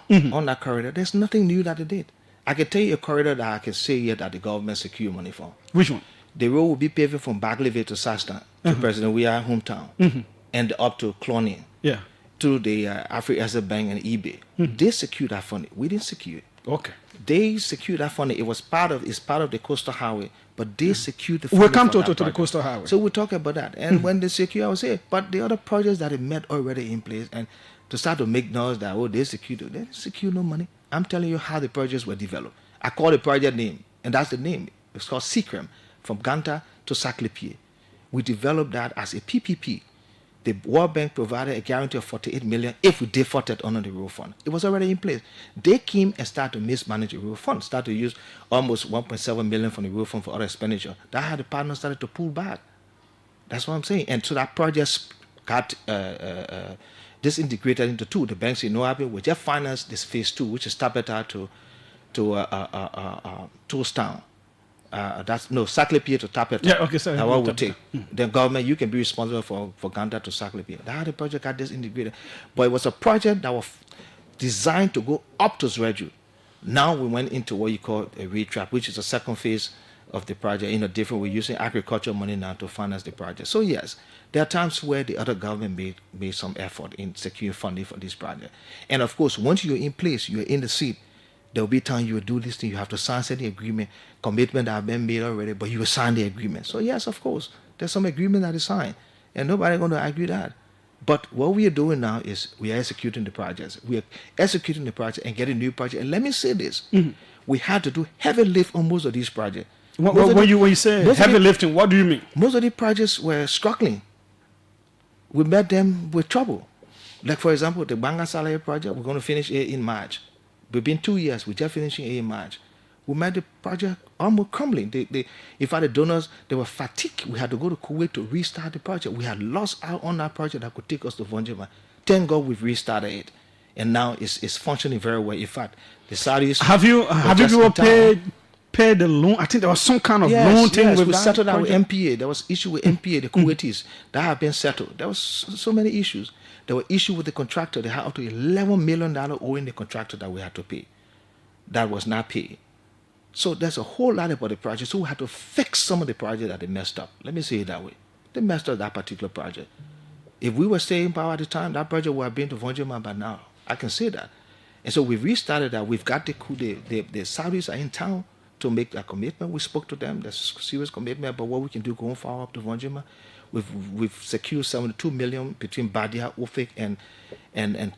there's nothing new that they did. I can tell you a corridor that I can say here that the government secured money for. Which one? The road will be paved from Bagley to Sastan to President Weah hometown and up to Cloning. Yeah. To the Africa Asset Bank and eBay. They secured that funding. We didn't secure it. Okay. They secured that funding. It was part of the coastal highway, but they secured the funding. We'll come to the coastal highway. So we're talking about that. And when they secure, I was here. But the other projects that they met already in place, and to start to make noise that they secure no money. I'm telling you how the projects were developed. I call the project name, and that's the name. It's called CCRAM, from Ganta to Saklepie. We developed that as a PPP. The World Bank provided a guarantee of $48 million if we defaulted under the road fund. It was already in place. They came and started to mismanage the road fund, started to use almost $1.7 million from the road fund for other expenditure. That's how the partners started to pull back. That's what I'm saying. And so that project got disintegrated into 2. The bank said, no, we just financed this phase 2, which is Tapeta to Tostown. Saklepie to Tapeta. Yeah, okay, sorry. That's what we take. The government, you can be responsible for Ganta to Saklepie. That's how the project got disintegrated. But it was a project that was designed to go up to Zwerju. Now we went into what you call a retrap, which is the second phase of the project in a different way, using agricultural money now to finance the project. So yes, there are times where the other government made some effort in securing funding for this project. And of course, once you're in place, you're in the seat, there will be time you will do this thing, you have to sign the agreement, commitment that have been made already, but you will sign the agreement. So yes, of course, there's some agreement that is signed, and nobody's going to argue that. But what we are doing now is we are executing the projects. We are executing the project and getting new projects. And let me say this, we had to do heavy lift on most of these projects. When you say heavy lifting, what do you mean? Most of the projects were struggling. We met them with trouble. Like for example, the Banga Salaye project, we're going to finish it in March. We've been 2 years. We're just finishing in March. We made the project almost crumbling. In fact, the donors, they were fatigued. We had to go to Kuwait to restart the project. We had lost out on that project that could take us to Vonjima. Thank God we've restarted it. And now it's functioning very well. In fact, the Saudis... Have you people pay the loan. I think there was some kind of loan thing with we that settled that with project. MPA. There was issue with MPA, the Kuwaitis, that have been settled. There was so many issues. There were issues with the contractor. They had up to $11 million owing the contractor that we had to pay. That was not paid. So there's a whole lot about the project. So we had to fix some of the projects that they messed up. Let me say it that way. They messed up that particular project. If we were staying in power at the time, that project would have been to Vonjima by now. I can say that. And so we've restarted that. We've got the Saudis are in town to make that commitment. We spoke to them. There's serious commitment about what we can do going forward up to Vonjima. We've secured 72 million between Badia, Ufik, and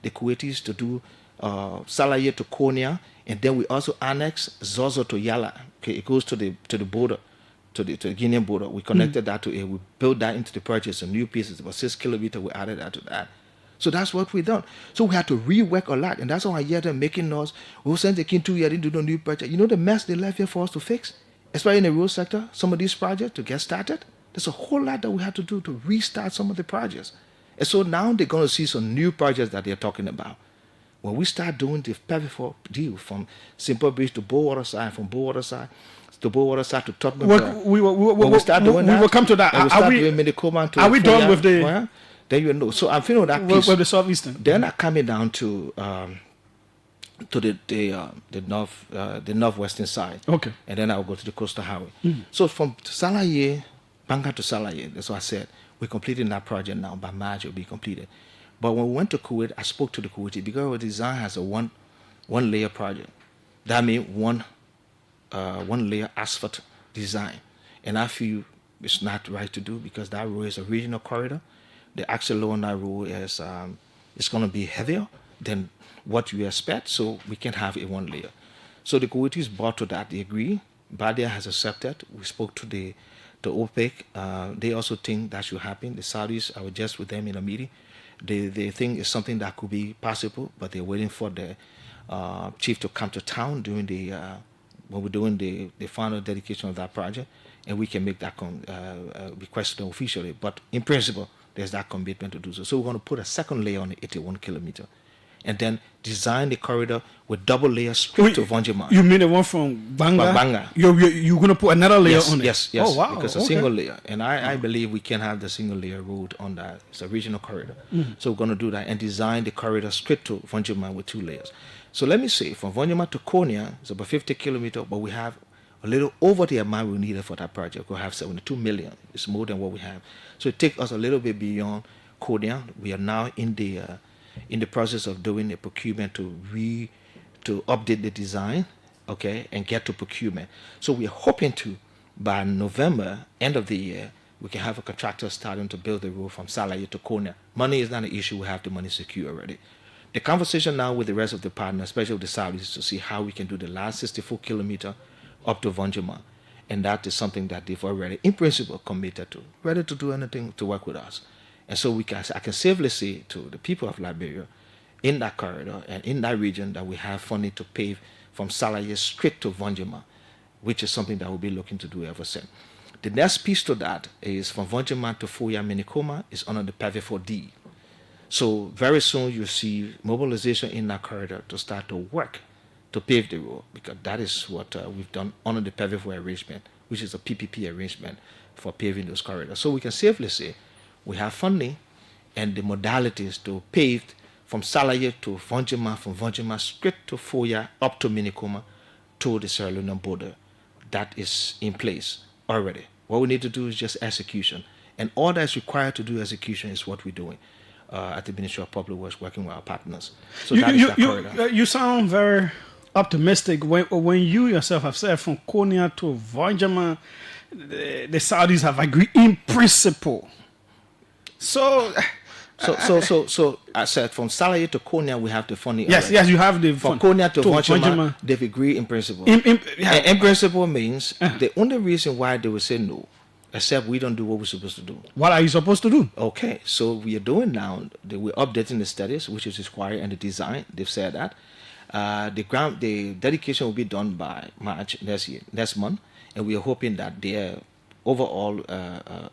the Kuwaitis to do Salaye to Konya, and then we also annex Zozo to Yala. Okay, it goes to the border, to the Guinean border. We connected that to it. We built that into the project. Some new pieces, about 6 kilometers. We added that to that. So that's what we done. So we had to rework a lot, and that's why I hear them making noise. We will send the king 2 years into the new project. You know the mess they left here for us to fix, especially in the rural sector. Some of these projects to get started. There's a whole lot that we have to do to restart some of the projects. And so now they're going to see some new projects that they're talking about. When we start doing the Pevifort deal from Simple Bridge to Bowater side, from Bowater side to Bowater side to Tottenham, We will come to that. and we start doing Minikoma to are we done with the well, then you know. So I'm feeling that piece. with the southeastern? They're not coming down to the northwestern side. Okay. And then I'll go to the coastal highway. So from Salaye, Banga to Salaye, that's what I said. We're completing that project now. By March, it'll be completed. But when we went to Kuwait, I spoke to the Kuwaiti because our design has a one layer project. That means one layer asphalt design. And I feel it's not right to do because that road is a regional corridor. The axle load on that road is it's going to be heavier than what you expect, so we can have a one layer. So the Kuwaitis bought to that. They agree. Badia has accepted. We spoke to the OPEC. They also think that should happen. The Saudis, I was just with them in a meeting. They think it's something that could be possible, but they're waiting for the chief to come to town during when we're doing the final dedication of that project, and we can make that request officially. But in principle, there's that commitment to do so. So we're going to put a second layer on the 81 kilometer, and then design the corridor with double layers straight to Vonjima. You mean the one from Banga? Banga. You're going to put another layer on it? Yes. Oh, wow. Because a single layer. And I believe we can have the single layer road on that. It's a regional corridor. So we're going to do that and design the corridor straight to Vonjima with 2 layers. So let me say, from Vonjima to Konya, it's about 50 kilometers, but we have a little over the amount we needed for that project. We'll have 72 million. It's more than what we have. So it takes us a little bit beyond Konya. We are now in the process of doing a procurement to update the design, okay, and get to procurement. So we're hoping to, by November, end of the year, we can have a contractor starting to build the road from Salaye to Konya. Money is not an issue. We have the money secure already. The conversation now with the rest of the partners, especially with the Saudis, is to see how we can do the last 64 kilometer up to Vonjima. And that is something that they've already, in principle, committed to, ready to do anything to work with us. And so I can safely say to the people of Liberia, in that corridor and in that region, that we have funding to pave from Salaye straight to Vonjima, which is something that we'll be looking to do ever since. The next piece to that is from Vonjima to Foya Minikoma is under the Pevifort. So very soon you'll see mobilization in that corridor to start to work to pave the road, because that is what we've done under the Pevifort arrangement, which is a PPP arrangement for paving those corridors. So we can safely say we have funding and the modalities to pave from Salaye to Vonjima, from Vonjima straight to Foya up to Minikoma to the Sierra Leone border. That is in place already. What we need to do is just execution. And all that's required to do execution is what we're doing at the Ministry of Public Works, working with our partners. So that corridor. You sound very optimistic when you yourself have said from Konya to Vonjima, the Saudis have agreed in principle. So I said from Salaye to Konya we have the funding. Yes, already. you have the from fund. Konya to Vonjima, they've agreed in principle. In principle means the only reason why they will say no, except we don't do what we're supposed to do. What are you supposed to do? Okay, so we are doing now. We're updating the studies, which is required, and the design. They've said that the dedication will be done by March next month, and we are hoping that their overall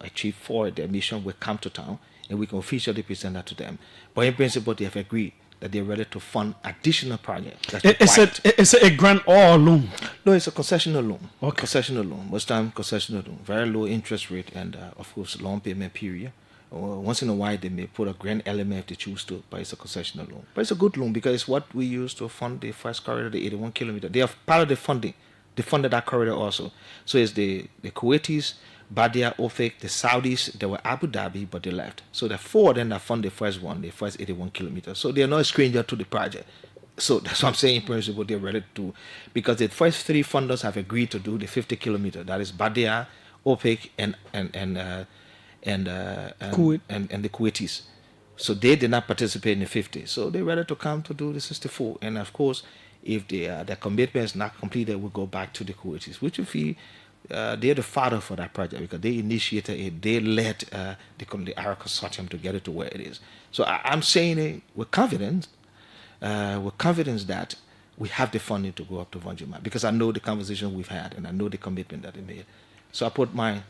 achieve for their mission will come to town, and we can officially present that to them. But in principle, they have agreed that they're ready to fund additional projects. That's It's a grant or a loan? No, it's a concessional loan. Okay. Concessional loan. Most time concessional loan. Very low interest rate and of course long payment period. Once in a while they may put a grant element if they choose to, but it's a concessional loan. But it's a good loan because it's what we use to fund the first corridor, the 81 kilometer. They are part of the funding. They funded that corridor also. So it's the Kuwaitis, Badia, Ofek, the Saudis, they were Abu Dhabi, but they left. So the four of them that fund the first one, the first 81 kilometers. So they're not a stranger to the project. So that's what I'm saying in principle they're ready to, because the first three funders have agreed to do the 50 kilometer. That is Badia, Ofek, and the Kuwaitis. So they did not participate in the 50. So they're ready to come to do the 64. And of course, if their commitment is not completed, we'll go back to the Kuwaitis, which we feel they're the father for that project because they initiated it. They led the Arab consortium to get it to where it is. So I'm saying it with confidence that we have the funding to go up to Vanjima because I know the conversation we've had and I know the commitment that they made. So I put my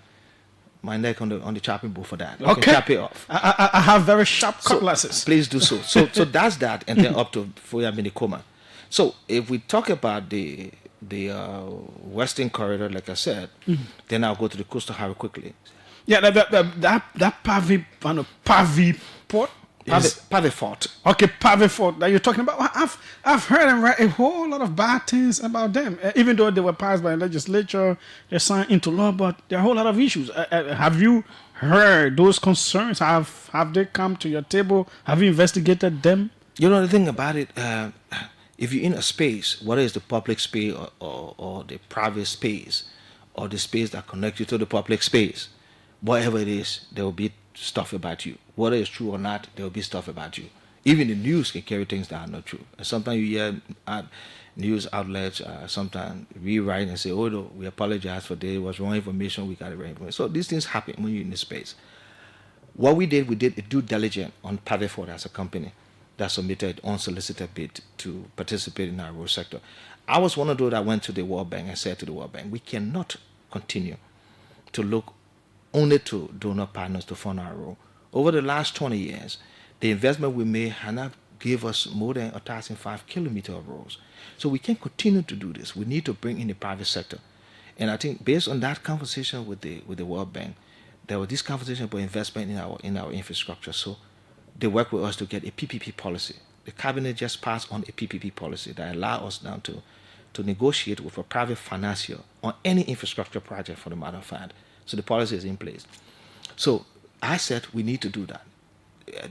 neck on the chopping board for that. Okay. Chop it off. I have very sharp cutlasses. So please do so. So that's that, and then up to Foya Minikoma. So if we talk about the Western Corridor, like I said, then I'll go to the coastal highway quickly. Yeah, that Pavi port. Pavi Fort. Okay, Pavi Fort that you're talking about. I've heard and read a whole lot of bad things about them. Even though they were passed by legislature, they're signed into law, but there are a whole lot of issues. Have you heard those concerns? Have they come to your table? Have you investigated them? You know the thing about it. If you're in a space, whether it's the public space or the private space, or the space that connects you to the public space, whatever it is, there will be stuff about you. Whether it's true or not, there will be stuff about you. Even the news can carry things that are not true. And sometimes you hear news outlets sometimes rewrite and say, oh, no, we apologize for this. It was wrong information. We got it right information. So these things happen when you're in the space. What we did a due diligence on Paveford as a company that submitted unsolicited bid to participate in our road sector. I was one of those that went to the World Bank and said to the World Bank, we cannot continue to look only to donor partners to fund our road. Over the last 20 years, the investment we made has not give us more than 1,005 kilometers of roads. So we can't continue to do this. We need to bring in the private sector. And I think based on that conversation with the World Bank, there was this conversation about investment in our infrastructure. So they work with us to get a PPP policy. The cabinet just passed on a PPP policy that allows us now to negotiate with a private financier on any infrastructure project, for the matter of fact. So the policy is in place. So I said we need to do that.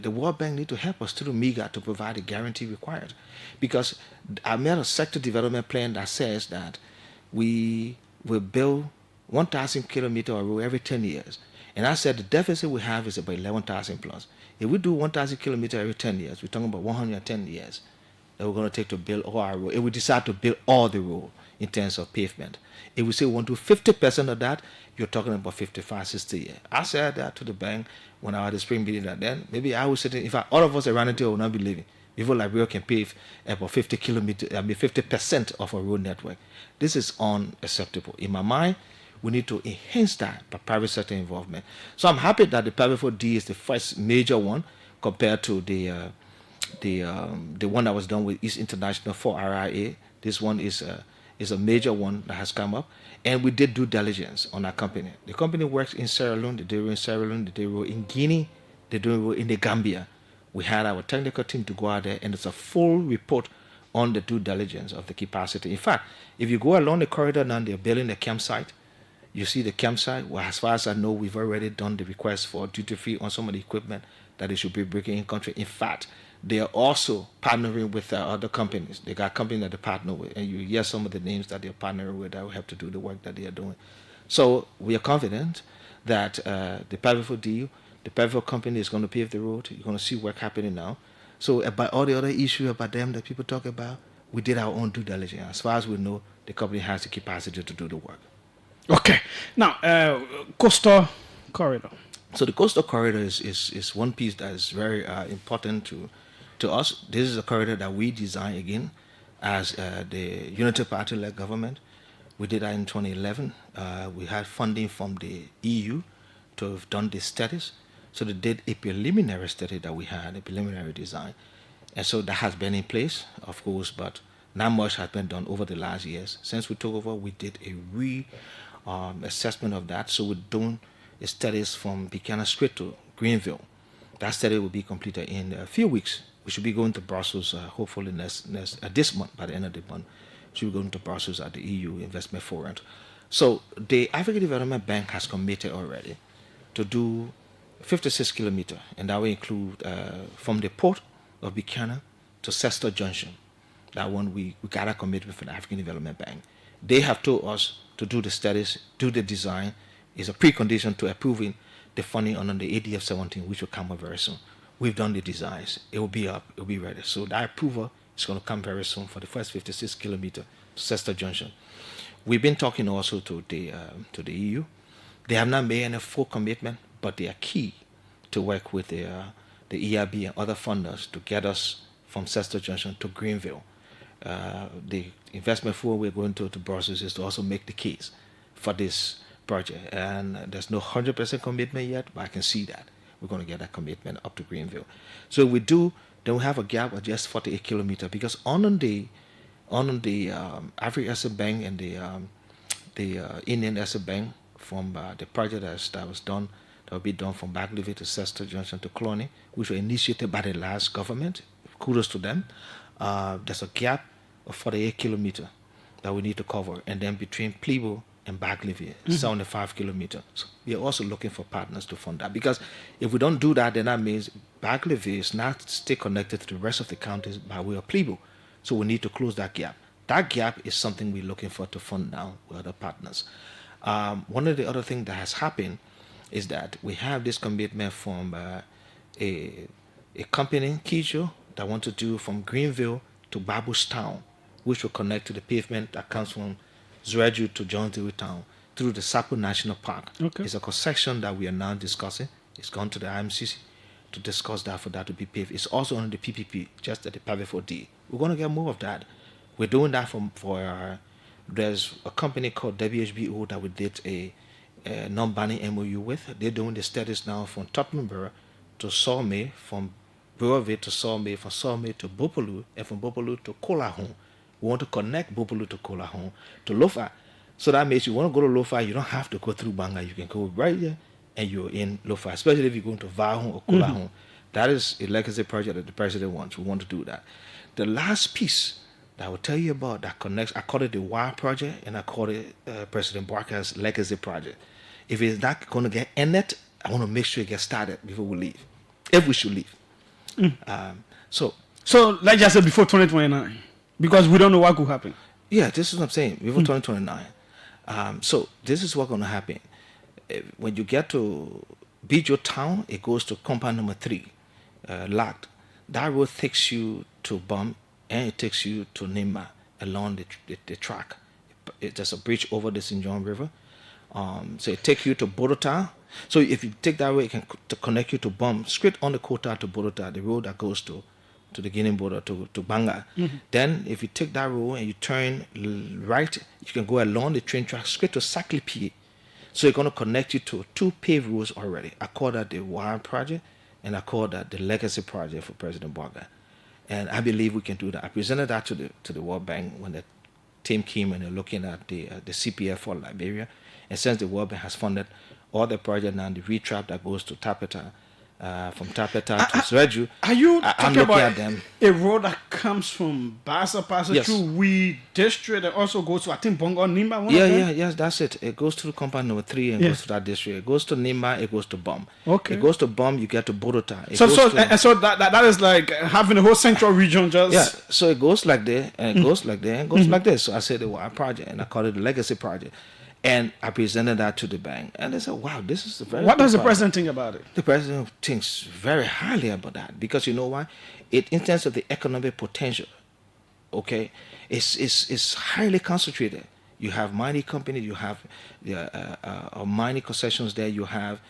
The World Bank need to help us through MEGA to provide the guarantee required. Because I made a sector development plan that says that we will build 1,000 kilometers of road every 10 years. And I said the deficit we have is about 11,000 plus. If we do 1,000 kilometers every 10 years, we're talking about 110 years that we're going to take to build all our road. If we decide to build all the road in terms of pavement, if we say we want to do 50% of that, you're talking about 55, 60 years. I said that to the bank when I had the spring meeting that then. Maybe I was sitting, in fact, all of us around it will not be living. People like Liberia can pave about 50% of our road network. This is unacceptable. In my mind, we need to enhance that by private sector involvement. So I'm happy that the Private 4D is the first major one compared to the one that was done with East International for RIA. This one is a major one that has come up. And we did due diligence on our company. The company works in Sierra Leone, they do in Sierra Leone, they do in Guinea, they do in the Gambia. We had our technical team to go out there, and it's a full report on the due diligence of the capacity. In fact, if you go along the corridor now, they're building a campsite. You see the campsite. Well, as far as I know, we've already done the request for duty-free on some of the equipment that they should be bringing in country. In fact, they are also partnering with other companies. They got companies that they partner with, and you hear some of the names that they're partnering with that will have to do the work that they are doing. So we are confident that the Paveford deal, the Paveford company is going to pave the road. You're going to see work happening now. So about all the other issues about them that people talk about, we did our own due diligence. As far as we know, the company has the capacity to do the work. Okay. Now, coastal corridor. So the coastal corridor is one piece that is very important to us. This is a corridor that we designed again as the Unity Party-led government. We did that in 2011. We had funding from the EU to have done this studies. So they did a preliminary study that we had, a preliminary design. And so that has been in place, of course, but not much has been done over the last years. Since we took over, we did a assessment of that. So we're doing studies from Buchanan straight to Greenville. That study will be completed in a few weeks. We should be going to Brussels, hopefully this month, by the end of the month. We should be going to Brussels at the EU Investment Forum. So the African Development Bank has committed already to do 56 kilometers, and that will include from the port of Buchanan to Sester Junction. That one we got a commitment from the African Development Bank. They have told us to do the studies, do the design, is a precondition to approving the funding under the ADF 17, which will come up very soon. We've done the designs. It will be up. It will be ready. So that approval is going to come very soon for the first 56 kilometers to Sester Junction. We've been talking also to the EU. They have not made any full commitment, but they are key to work with the EIB and other funders to get us from Sester Junction to Greenville. The investment forum we're going to Brussels is to also make the case for this project. And there's no 100% commitment yet, but I can see that we're going to get that commitment up to Greenville. So if we do, then we have a gap of just 48 kilometers, because on the African Asset Bank and the Indian Asset Bank from the project that was done, that will be done from Bagleville to Sester Junction to Cloney, which was initiated by the last government. Kudos to them. There's a gap of 48 kilometers that we need to cover, and then between Plebo and Bagleville, 75 kilometers. So we are also looking for partners to fund that, because if we don't do that, then that means Bagleville is not still connected to the rest of the counties by way of Plebo. So we need to close that gap. That gap is something we're looking for to fund now with other partners. One of the other things that has happened is that we have this commitment from a company, Kijo, that want to do from Greenville to Babustown, which will connect to the pavement that comes from Zreju to John Dewey Town through the Sapo National Park. Okay. It's a concession that we are now discussing. It's gone to the IMCC to discuss that for that to be paved. It's also on the PPP, just at the Pave 4D. We're going to get more of that. We're doing that for there's a company called WHBO that we did a non-binding MOU with. They're doing the studies now from Tottenham Borough to Sawmey, from Brewerville to Sawmey, from Sawmey to Bopolu, and from Bopolu to Kolahon. We want to connect Bopolu to Kolahon to Lofa. So that means you want to go to Lofa, you don't have to go through Banga. You can go right there and you're in Lofa, especially if you're going to Vahon or Kolahon. That is a legacy project that the president wants. We want to do that. The last piece that I will tell you about that connects, I call it the WIRE project, and I call it President Barker's legacy project. If it's not going to get ended, I want to make sure it gets started before we leave, if we should leave. So let's just say before 2029, because we don't know what could happen. Yeah, this is what I'm saying, before 2029. So this is what's going to happen. When you get to Bijo Town, it goes to compound number 3, locked. That road takes you to Bum, and it takes you to Nimba along the track. There's a bridge over the St. John River. So it takes you to Bodota. So if you take that way, it can to connect you to Bum, straight on the Kota to Bodota, the road that goes to the Guinea border, to Banga. Then if you take that road and you turn right, you can go along the train track straight to Saklipi. So it's going to connect you to 2 paved roads already. I call that the WIRE project, and I call that the legacy project for President Barker. And I believe we can do that. I presented that to the World Bank when the team came and they're looking at the CPF for Liberia. And since the World Bank has funded all the project now, the retrap that goes to Tapeta, from Tapeta to Zreju, Are you I'm talking looking about at them. a road that comes from Basa, passes Yes. through We District, and also goes to, I think, Bongo Nimba? Yes, that's it. It goes to compound number 3 and goes to that district. It goes to Nimba, it goes to Bum. Okay. It goes to Bum, you get to Bodota. It So goes to- so that is like having the whole central region just... Yeah, so it goes like there, and it goes like there, and it goes like this. So I said the WIRE project, and I call it the legacy project. And I presented that to the bank, and they said, wow, this is a very What good does the project. president think about it? The president thinks very highly about that, because you know why? In terms of the economic potential, okay, it's highly concentrated. You have mining companies, you have mining concessions there, you have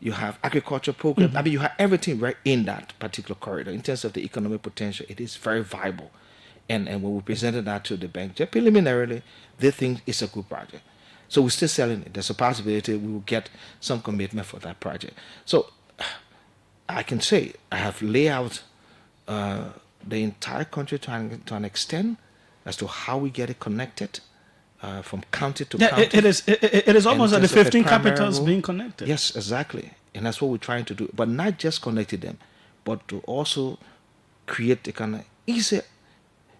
agriculture programs. I mean, you have everything right in that particular corridor. In terms of the economic potential, it is very viable. And when we presented that to the bank, just preliminarily, they think it's a good project. So we're still selling it. There's a possibility we will get some commitment for that project. So I can say I have laid out the entire country to an extent as to how we get it connected from county to Yeah, county. it is almost like the terms of 15 primary capitals role. being connected. Yes, exactly. And that's what we're trying to do. But not just connecting them, but to also create a kind of easy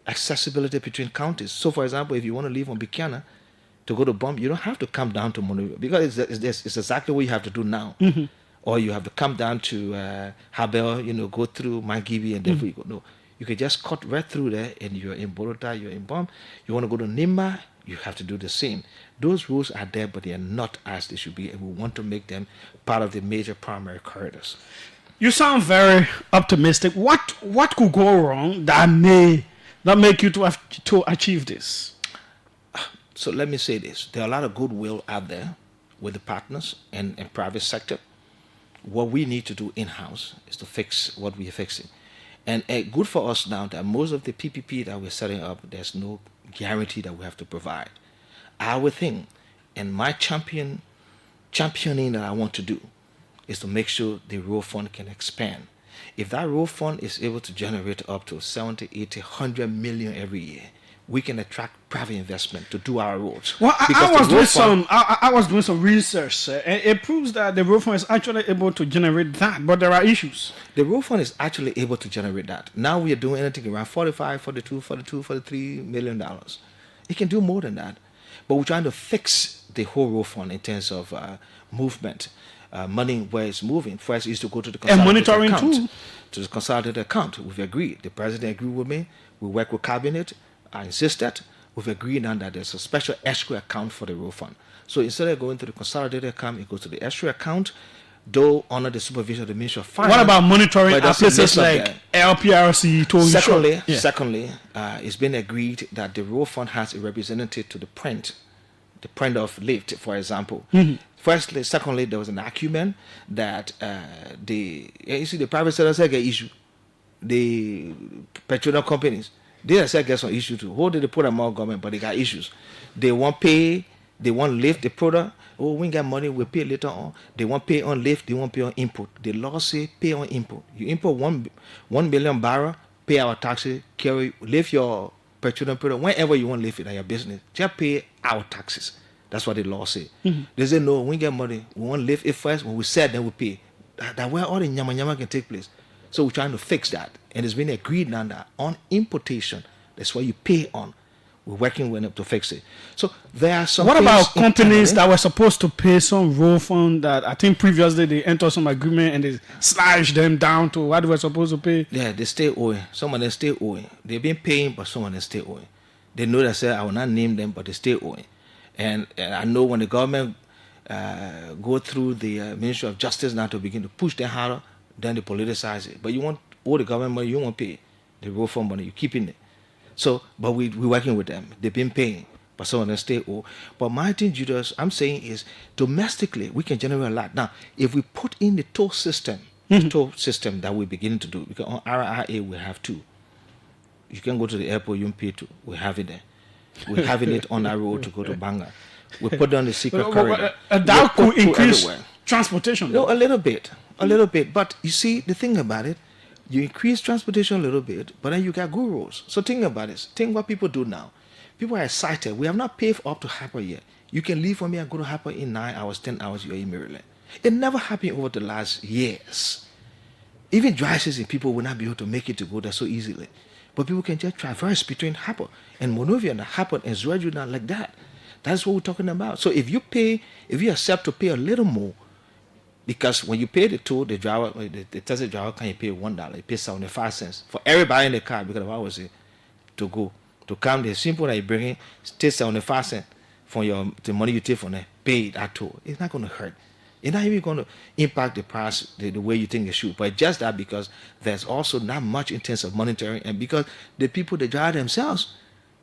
accessibility between counties. So, for example, if you want to leave on Buchanan to go to Bum, you don't have to come down to Monrovia because it's exactly what you have to do now. Or you have to come down to Habel, go through Mangibi and therefore you go. No, you can just cut right through there and you're in Borota, you're in Bum. You want to go to Nimba, you have to do the same. Those rules are there, but they are not as they should be, and we want to make them part of the major primary corridors. You sound very optimistic. What could go wrong that make you to achieve this? So let me say this. There are a lot of goodwill out there with the partners and private sector. What we need to do in-house is to fix what we are fixing. And good for us now that most of the PPP that we're setting up, there's no guarantee that we have to provide. Our thing and my championing that I want to do is to make sure the road fund can expand. If that road fund is able to generate up to 70, 80, 100 million every year, we can attract private investment to do our roads. Well, Because I was doing some research, and it proves that the road fund is actually able to generate that, but there are issues. The road fund is actually able to generate that. Now we are doing anything around 45, 42, 42, 43 million dollars. It can do more than that. But we're trying to fix the whole road fund in terms of movement, money where it's moving. First is to go to the consolidated monitoring account. too. To the consolidated account. We've agreed. The president agreed with me. We work with cabinet. I insisted. We've agreed on that there's a special escrow account for the road fund. So instead of going to the consolidated account, it goes to the escrow account, though under the supervision of the Ministry of Finance. What about monitoring But at that's a places mix of like that. LPRC, Toll Secondly, it's been agreed that the road fund has a representative to the print of lift, for example. Firstly, secondly, there was an argument that the private sector said get issue, the petroleum companies they said get some issue too. How did they put them on government, but they got issues. They want pay, they want lift the product. Oh, we get money, we pay later on. They want pay on lift, they want pay on input. The law say pay on input. You import 1 million barrel, pay our taxes, lift your petroleum product whenever you want to lift it at your business. Just pay our taxes. That's what the law say. They say no, we get money, we want to lift it first. When we sell, then we pay. That where all the nyama can take place. So we're trying to fix that, and it's been agreed now that on importation, that's what you pay on. We're working with them to fix it. So there are some. What about companies internally that were supposed to pay some road fund that I think previously they entered some agreement and they slashed them down to what they were supposed to pay? Yeah, they stay owing. Some of them stay owing. They've been paying, but some of them stay owing. They know that, say, I will not name them, but they stay owing. And I know when the government go through the Ministry of Justice now to begin to push them harder, then they politicize it. But you want all the government money, you won't pay. The road fund money, you're keeping it. So, but we're working with them. They've been paying, but some of them stay old. But my thing, Julius, I'm saying is domestically, we can generate a lot. Now, if we put in the toll system, the toll system that we're beginning to do, because on RRA we have two. You can go to the airport, you don't pay to. We have it there. We're having it on our road to go to Banga. We put down the secret corridor. That could increase everywhere. transportation. No, a little bit. But you see, the thing about it, you increase transportation a little bit, but then you got good roads. So think about it. Think what people do now. People are excited. We have not paved up to Harper yet. You can leave from here and go to Harper in 9 hours, 10 hours, you're in Maryland. It never happened over the last years. Even dry season, people will not be able to make it to go there so easily. But people can just traverse between Harper and Monrovia and Harper and Zwerju like that. That's what we're talking about. So if you accept to pay a little more, because when you pay the toll, the driver, the taxi driver can pay $1, you pay 75 cents for everybody in the car, because of what I was saying, to go. To come, the simple that you bring in, take 75 cents from the money you take from there, pay that toll. It's not going to hurt. It's not even going to impact the price the way you think it should. But just that, because there's also not much in terms of monitoring, and because the people that drive themselves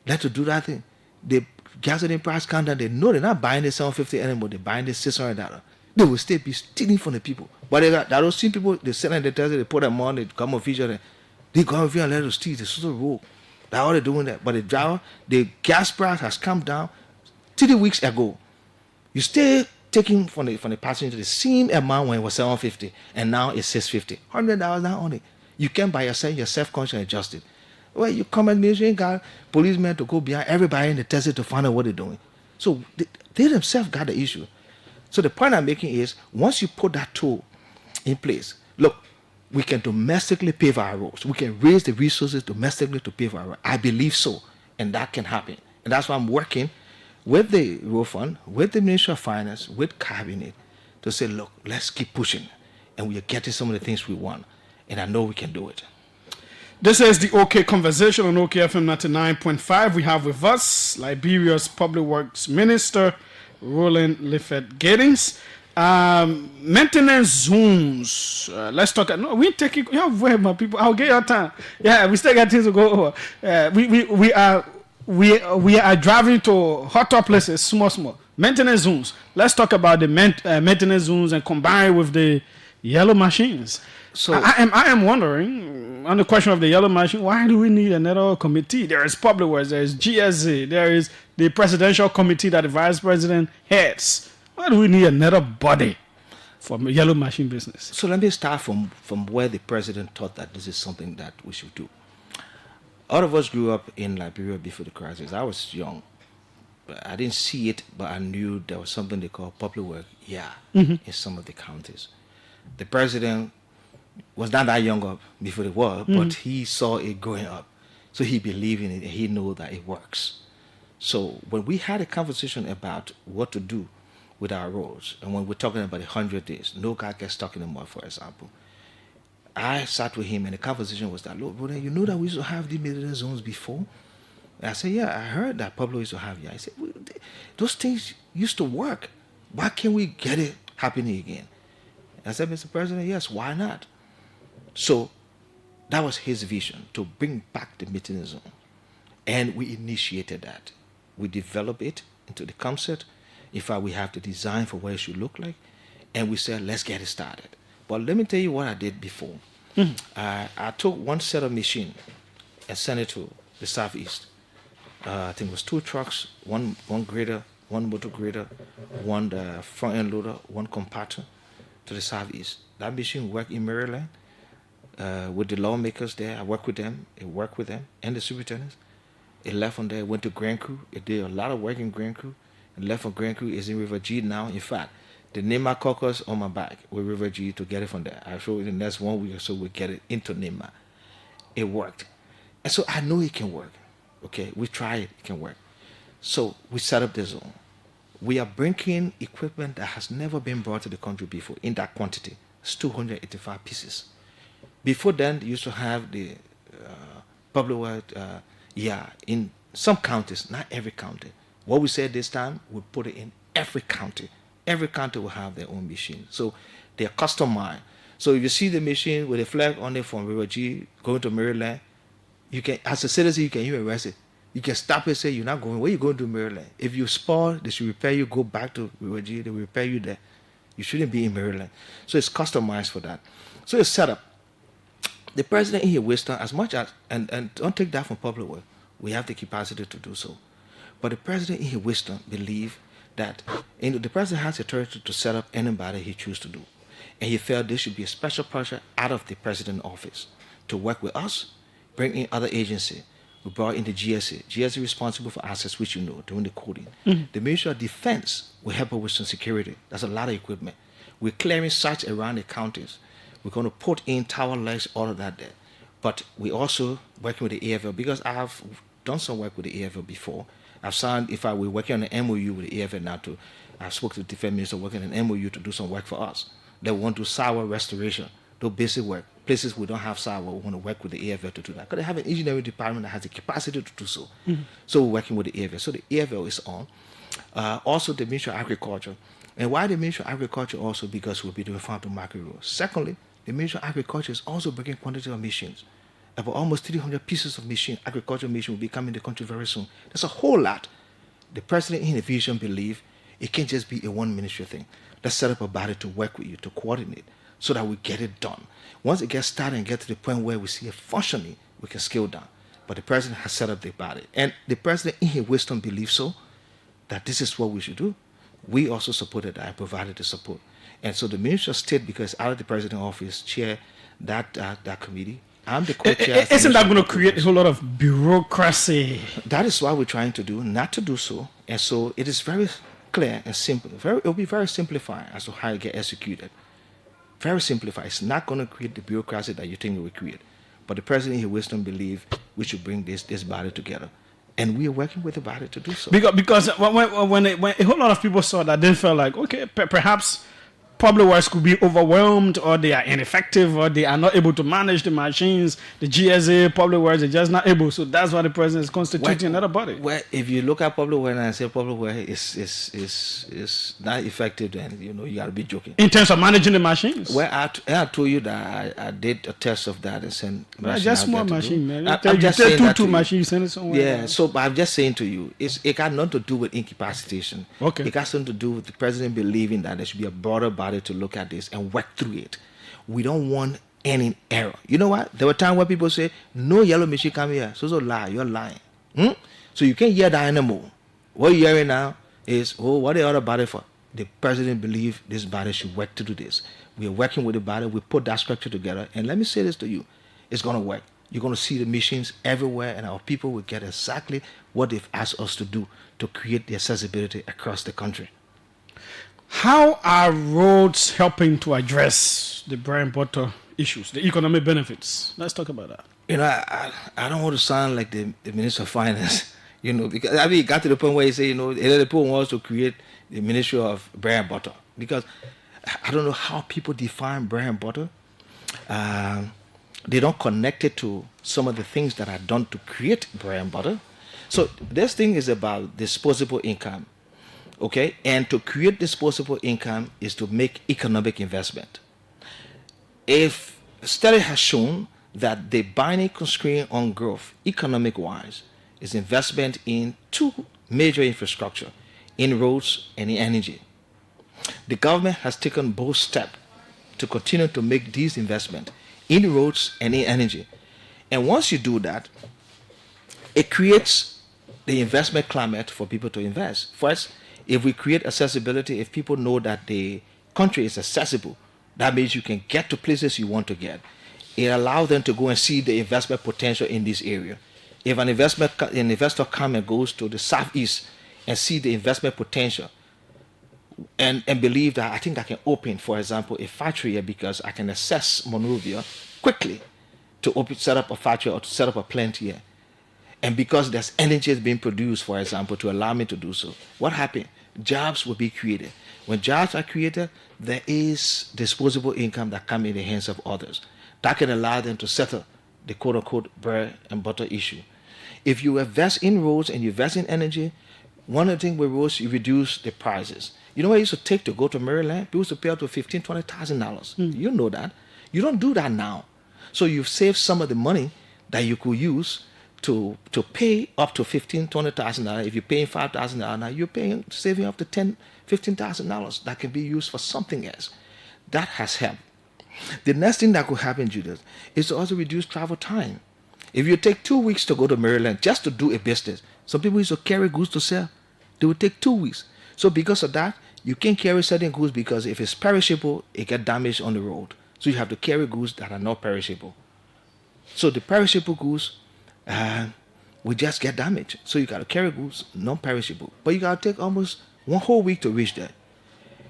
like to do that thing. The gasoline price come down, they know they're not buying the $750 anymore, they're buying the $600. They will still be stealing from the people. But they don't see people, they sell and they tell you, they put them on, they come on feature, they come on feature and let us steal, they sort of roll. That's all they're doing that. But the driver, the gas price has come down 3 weeks ago. You still taking from the passenger the same amount when it was $750, and now it's $650. $100 now only. You can't by yourself, you're self-conscious and adjust it. Well, you come at me, you ain't got policemen to go behind everybody in the desert to find out what they're doing. So they themselves got the issue. So the point I'm making is, once you put that tool in place, look, we can domestically pave our roads. We can raise the resources domestically to pave our roads. I believe so, and that can happen. And that's why I'm working with the Road Fund, with the Ministry of Finance, with Cabinet, to say, look, let's keep pushing. And we are getting some of the things we want. And I know we can do it. This is the OK Conversation on OKFM 99.5. We have with us Liberia's Public Works Minister, Roland Lifford Giddings. Maintenance zones. Let's talk. No, we take it. Yeah, where my people. I'll get your time. Yeah, we still got things to go over. We are driving to hotter places, small maintenance zones. Let's talk about the maintenance zones and combine with the yellow machines. So I am wondering on the question of the yellow machine, why do we need another committee? There is Public Works, there is GSA, there is the presidential committee that the vice president heads. Why do we need another body for yellow machine business? So let me start from where the president thought that this is something that we should do. All of us grew up in Liberia before the crisis. I was young. But I didn't see it, but I knew there was something they call public work in some of the counties. The president was not that young up before the war, but he saw it growing up. So he believed in it, and he knew that it works. So when we had a conversation about what to do with our roads, and when we're talking about 100 days, no guy gets stuck in the mud, for example, I sat with him, and the conversation was that, look, brother, you know that we used to have the maintenance zones before? And I said, yeah, I heard that Pablo used to have. Yeah, I said, well, those things used to work. Why can't we get it happening again? I said, Mr. President, yes, why not? So that was his vision, to bring back the maintenance zone. And we initiated that. We developed it into the concept. In fact, we have the design for what it should look like. And we said, let's get it started. But let me tell you what I did before. I took one set of machine and sent it to the Southeast. I think it was 2 trucks, one grader, one motor grader, one front end loader, one compactor to the Southeast. That machine worked in Maryland with the lawmakers there. I worked with them. It worked with them and the superintendents. It left from there, went to Grand Crew. It did a lot of work in Grand Crew. And left from Grand Crew, is in River G now. In fact, the NEMA caucus on my back with River G to get it from there. I'll show you in the next 1 week or so we'll get it into NEMA. It worked. And so I know it can work. Okay, we tried it can work. So we set up the zone. We are bringing equipment that has never been brought to the country before in that quantity. It's 285 pieces. Before then, they used to have the public work, in some counties, not every county. What we said this time, we put it in every county. Every county will have their own machine. So they are customized. So if you see the machine with a flag on it from River G going to Maryland, you can, as a citizen, you can even arrest it. You can stop it and say, you're not going. Where you going to Maryland? If you spoil, they should repair you, go back to River G, they will repair you there. You shouldn't be in Maryland. So it's customized for that. So it's set up. The president in his wisdom, as much as, and don't take that from public work, we have the capacity to do so. But the president in his wisdom believed that the president has the authority to set up anybody he chooses to do. And he felt this should be a special project out of the president's office to work with us, bring in other agencies. We brought in the GSA. GSA is responsible for assets, which you know, doing the coding. The Ministry of Defense will help us with some security. That's a lot of equipment. We're clearing sites around the counties. We're going to put in tower lights, all of that there. But we also working with the AFL, because I have done some work with the AFL before. I've signed, in fact, we're working on an MOU with the AFL now too. I've spoken to the Defense Minister working on an MOU to do some work for us. They want to do sour restoration, do basic work. Places we don't have sour, we want to work with the AFL to do that. Because they have an engineering department that has the capacity to do so. So we're working with the AFL. So the AFL is on. Also the Ministry of Agriculture. And why the Ministry of Agriculture also? Because we'll be doing farm to market rules. Secondly, the Ministry of Agriculture is also bringing quantity of machines. About almost 300 pieces of machine, agricultural machine will be coming in the country very soon. That's a whole lot. The president in the vision believe it can't just be a one ministry thing. Let's set up a body to work with you, to coordinate, so that we get it done. Once it gets started and get to the point where we see it functioning, we can scale down. But the president has set up the body. And the president in his wisdom believes so, that this is what we should do. We also supported that and provided the support. And so the Minister of State, because out of the president's office, chair that committee, I'm the co-chair. Isn't that going to create a whole lot of bureaucracy? That is what we're trying to do, not to do so. And so it is very clear and simple. It will be very simplified as to how it get executed. Very simplified. It's not going to create the bureaucracy that you think it will create. But the president, in his wisdom, believe we should bring this body together. And we are working with the body to do so. Because when a whole lot of people saw that, they felt like, okay, perhaps public works could be overwhelmed, or they are ineffective, or they are not able to manage the machines. The GSA, public works, they're just not able. So that's why the president is constituting another body. Well, if you look at public works and I say public works is not effective, then you got to be joking. In terms of managing the machines? Well, I told you that I did a test of that and sent. Just small machine, man. I'm just saying two machines, send it somewhere. Yeah, so I'm just saying to you, it got nothing to do with incapacitation. Okay. It got something to do with the president believing that there should be a broader body to look at this and work through it. We don't want any error. You know what? There were times where people say, no yellow machine come here. So lie, you're lying. So you can't hear that anymore. What you're hearing now is, what the other body for? The president believes this body should work to do this. We are working with the body. We put that structure together. And let me say this to you. It's going to work. You're going to see the machines everywhere, and our people will get exactly what they've asked us to do to create the accessibility across the country. How are roads helping to address the bread and butter issues, the economic benefits? Let's talk about that. I don't want to sound like the Minister of Finance, because it got to the point where he say, the people wants to create the Ministry of Bread and Butter, because I don't know how people define bread and butter. They don't connect it to some of the things that are done to create bread and butter. So this thing is about disposable income. Okay, and to create disposable income is to make economic investment. If a study has shown that the binding constraint on growth, economic-wise, is investment in two major infrastructure, in roads and in energy. The government has taken bold steps to continue to make these investments in roads and in energy. And once you do that, it creates the investment climate for people to invest. First, if we create accessibility, if people know that the country is accessible, that means you can get to places you want to get. It allows them to go and see the investment potential in this area. If an investor comes and goes to the southeast and see the investment potential and believe that I think I can open, for example, a factory here because I can access Monrovia quickly to set up a factory or to set up a plant here. And because there's energy being produced, for example, to allow me to do so, what happened? Jobs will be created. When jobs are created, there is disposable income that comes in the hands of others. That can allow them to settle the quote-unquote bread and butter issue. If you invest in roads and you invest in energy, one of the things with roads, you reduce the prices. You know what it used to take to go to Maryland? People used to pay up to $15,000, $20,000. You know that. You don't do that now. So you've saved some of the money that you could use to pay up to $15,000, $20,000. If you're paying $5,000 now, you're saving up to $10,000, $15,000 that can be used for something else. That has helped. The next thing that could happen, Julius, is to also reduce travel time. If you take 2 weeks to go to Maryland just to do a business, some people used to carry goods to sell. They would take 2 weeks. So because of that, you can't carry certain goods because if it's perishable, it gets damaged on the road. So you have to carry goods that are not perishable. So the perishable goods will just get damaged. So you got to carry goods non-perishable. But you got to take almost 1 whole week to reach there.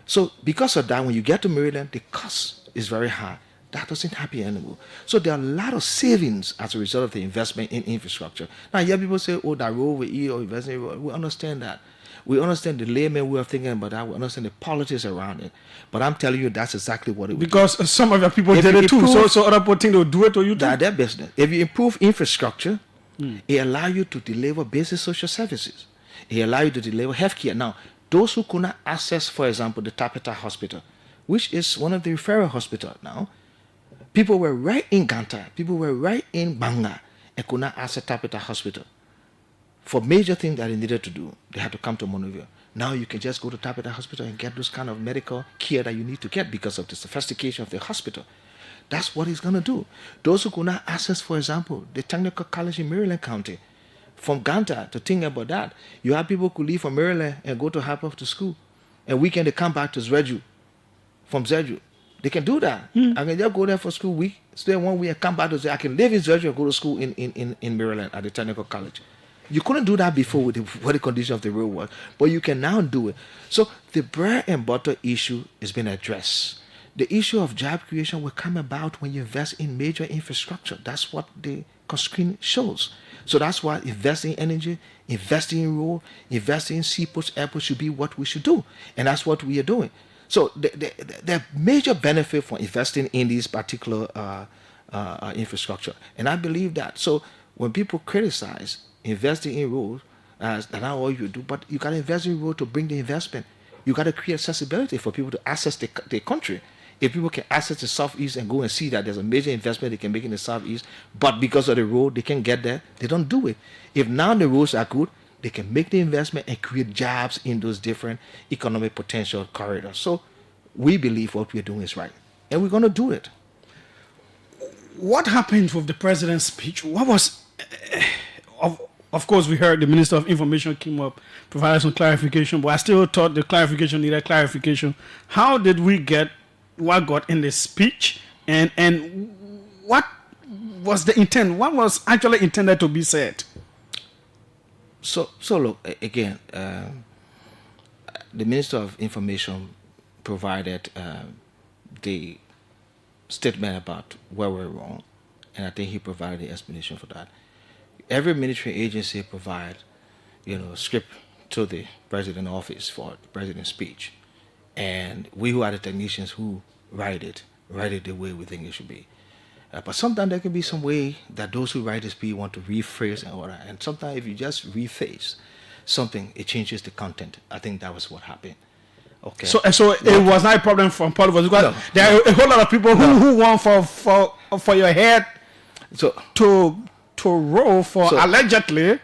So because of that, when you get to Maryland, the cost is very high. That doesn't happen anymore. So there are a lot of savings as a result of the investment in infrastructure. Now, yeah, people say, that road we eat or invest in road. We understand that. We understand the layman way of thinking about that. We understand the politics around it. But I'm telling you, that's exactly what it would because do. Some of your people did it too. So other people think they'll do it or you do. That's their business. If you improve infrastructure, it allows you to deliver basic social services. It allows you to deliver healthcare. Now, those who could not access, for example, the Tapeta Hospital, which is one of the referral hospitals now, people were right in Ganta, people were right in Banga, and could not access Tapeta Hospital. For major things that they needed to do, they had to come to Monrovia. Now you can just go to Tapeta Hospital and get those kind of medical care that you need to get because of the sophistication of the hospital. That's what he's going to do. Those who could not access, for example, the Technical College in Maryland County, from Ganta to think about that, you have people who could leave from Maryland and go to Harper to school. And weekend they come back to Zreju, from Zreju. They can do that. I can just go there for school week, stay 1 week, and come back to say I can live in Georgia and go to school in Maryland at the technical college. You couldn't do that before with what the condition of the road was, but you can now do it. So the bread and butter issue has been addressed. The issue of job creation will come about when you invest in major infrastructure. That's what the screen shows. So that's why investing in energy, investing in road, investing in seaports, airports should be what we should do. And that's what we are doing. So the major benefit for investing in these particular infrastructure. And I believe that. So when people criticize investing in roads, that's not all you do, but you got to invest in road to bring the investment. You got to create accessibility for people to access the country. If people can access the Southeast and go and see that there's a major investment they can make in the Southeast, but because of the road they can't get there, they don't do it. If now the roads are good, they can make the investment and create jobs in those different economic potential corridors. So we believe what we're doing is right, and we're going to do it. What happened with the president's speech? What was... Of course, we heard the Minister of Information came up, provided some clarification, but I still thought the clarification needed clarification. How did we get what got in the speech, and what was the intent? What was actually intended to be said? So look, again, the Minister of Information provided the statement about where we're wrong, and I think he provided the explanation for that. Every military agency provide, script to the president office for the president's speech, and we who are the technicians who write it the way we think it should be. But sometimes there can be some way that those who write the speech want to rephrase and all that. And sometimes if you just rephrase something, it changes the content. I think that was what happened. Okay. So it was not a problem from politics because there are a whole lot of people who want for your head to roll for allegedly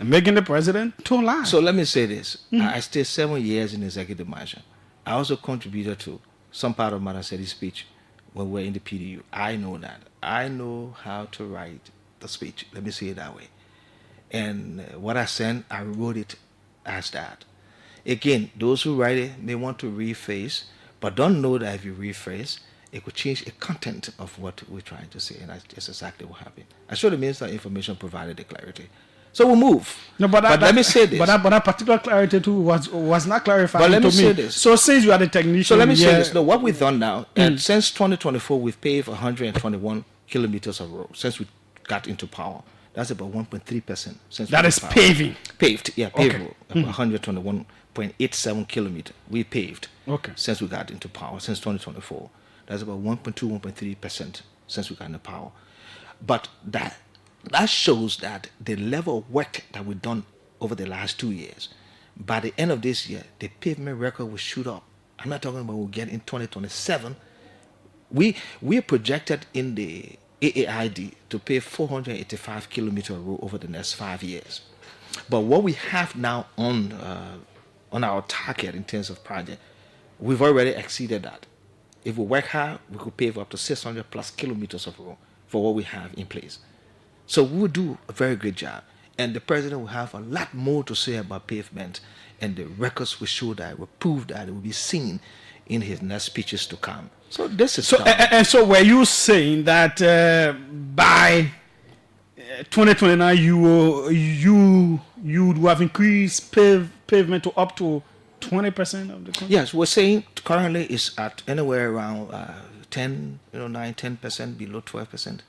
making the president to lie. So let me say this. I stayed 7 years in executive mansion. I also contributed to some part of Madam Sedi's speech when we were in the PDU. I know that. I know how to write the speech. Let me say it that way. And what I sent, I wrote it as that. Again, those who write it may want to rephrase, but don't know that if you rephrase, it could change the content of what we're trying to say. And that's exactly what happened. I'm sure the Minister of Information provided the clarity. So we'll move. No, but let me say this. But that particular clarity too was not clarified. But let me say this. So since you are the technician, so let me say this. No, what we've done now, and since 2024, we've paved 121 kilometers of road since we got into power. That's about 1.3%. Since that is paving. Paved, yeah, paved road. 121.87 kilometers. We paved. Okay. Since we got into power, since 2024, that's about 1.2, 1.3% since we got into power. But that shows that the level of work that we've done over the last 2 years, by the end of this year, the pavement record will shoot up. I'm not talking about we'll get in 2027. We are projected in the AAID to pave 485 kilometers of road over the next 5 years. But what we have now on our target in terms of project, we've already exceeded that. If we work hard, we could pave up to 600 plus kilometers of road for what we have in place. So we will do a very good job. And the president will have a lot more to say about pavement. And the records will show that, will prove that, it will be seen in his next speeches to come. So this is... And so were you saying that by 2029 you would have increased pavement to up to 20% of the country? Yes, we're saying currently it's at anywhere around 10% below 12%.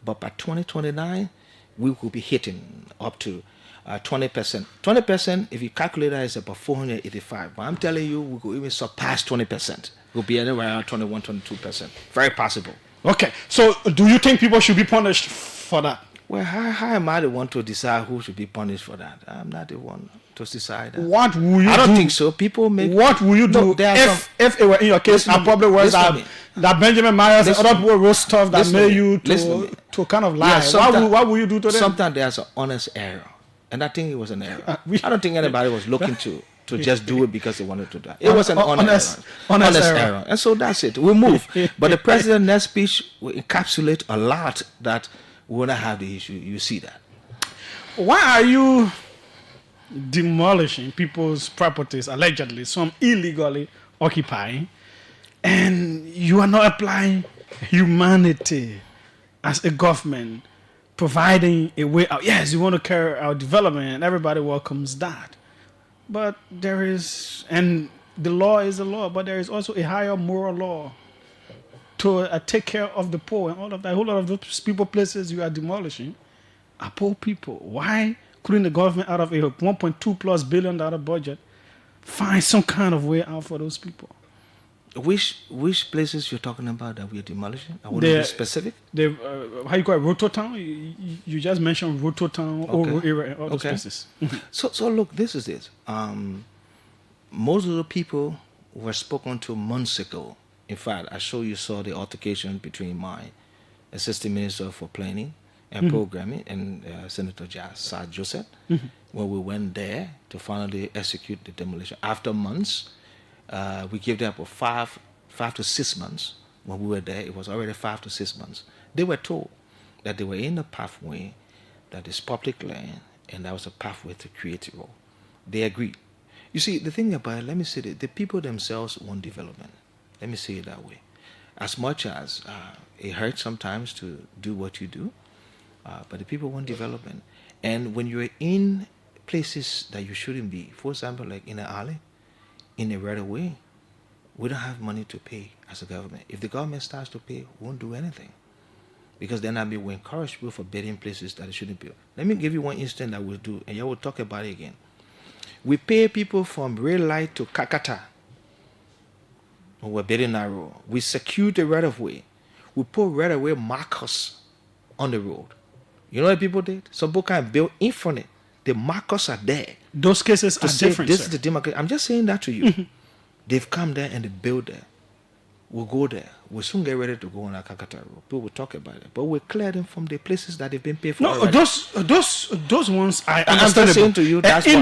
But by 2029, we will be hitting up to 20%. 20%, if you calculate that, is about 485. But I'm telling you, we could even surpass 20%. We'll be anywhere around 21, 22%. Very possible. Okay. So do you think people should be punished for that? Well, how am I the one to decide who should be punished for that? I'm not the one to decide that. What will you do? I don't think so. People make... What will you do if it were in your case? I probably was that Benjamin Myers and other people wrote stuff that made you to kind of lie. Yeah, what will you do to them? Sometimes there's an honest error. And I think it was an error. I don't think anybody was looking to just do it because they wanted to do it. It was an honest error. And so that's it. We'll move. But the president's next speech will encapsulate a lot that we will not have the issue. You see that. Why are you demolishing people's properties, allegedly, some illegally occupying, and you are not applying humanity as a government, providing a way out. Yes, you want to carry out development, and everybody welcomes that. But there is, and the law is a law, but there is also a higher moral law to take care of the poor and all of that. A whole lot of those people, places you are demolishing are poor people. Why couldn't the government, out of a 1.2 plus $billion budget, find some kind of way out for those people? Which places you're talking about that we're demolishing? I want to be specific. The how you call it, Roto Town? You just mentioned Roto Town, Oro area, all those places. So look, this is it. Most of the people were spoken to months ago. In fact, I saw the altercation between my assistant minister for planning and programming and Senator Sir Joseph, when we went there to finally execute the demolition. After months, we gave them for 5 to 6 months. When we were there, it was already 5 to 6 months. They were told that they were in the pathway, that is public land, and that was a pathway to create a road. They agreed. You see, the thing about it, let me say that the people themselves want development. Let me say it that way. As much as it hurts sometimes to do what you do, but the people want development. And when you're in places that you shouldn't be, for example, like in an alley, in a right of way, we don't have money to pay as a government. If the government starts to pay, we won't do anything. Because then we encourage people for building places that they shouldn't build. Let me give you one instance that we'll do, and you will talk about it again. We pay people from Red Light to Kakata when we're building that road. We secure the right of way. We put right of way markers on the road. You know what people did? Some people can build in front of it. The markers are there. Those cases are different. This is the demarcation. I'm just saying that to you. They've come there and they build there. We'll go there. We'll soon get ready to go on our Kakata road. People will talk about it. But we'll clear them from the places that they've been paid for. No, already. those ones I I'm understand. just saying to you, that's in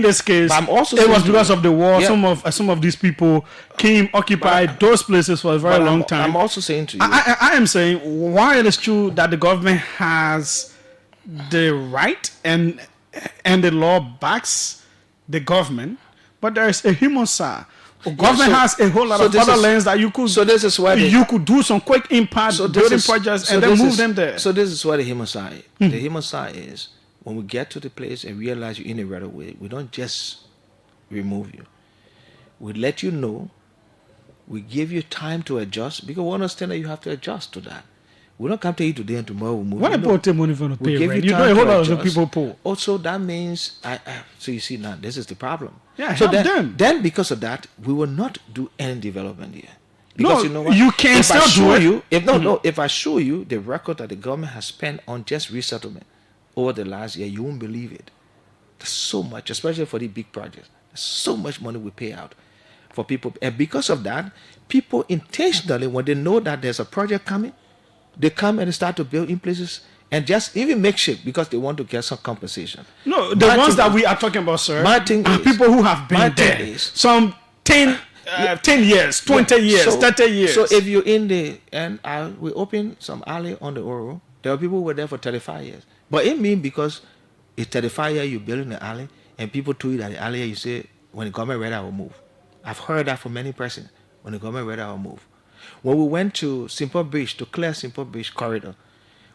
this case, I'm also it was saying to because you, of the war. yeah. Some of these people came occupied those places for a very long time. I'm also saying to you, I am saying, while it is true that the government has the right and the law backs the government, but there is a human side. Government has a whole lot of other lands that you could. So this is why you could do some quick impact building projects and then move them there. So this is what the human side. The human side is when we get to the place and realize you're in a right of way, we don't just remove you. We let you know. We give you time to adjust because we understand that you have to adjust to that. We don't come to you today and tomorrow we'll move. What about the money for the pay rent? You know a whole lot of people poor. Also, that means so you see now this is the problem. Yeah, so then because of that, we will not do any development here. Because no, you know what? You can still do it. If I show you the record that the government has spent on just resettlement over the last year, you won't believe it. There's so much, especially for the big projects. There's so much money we pay out for people, and because of that, people intentionally, when they know that there's a project coming, they come and they start to build in places and just even makeshift because they want to get some compensation. No, the ones that we are talking about, sir, are people who have been there. Some 10 years, 20 years, 30 years. So if you're in the, and we open some alley on the Oro, there are people who were there for 35 years. But it means because it's 35 years you're building the alley and people told you that the alley, you say, when the government ready, I will move. I've heard that from many persons. When the government ready, I will move. When we went to Simple Bridge, to clear Simple Bridge corridor,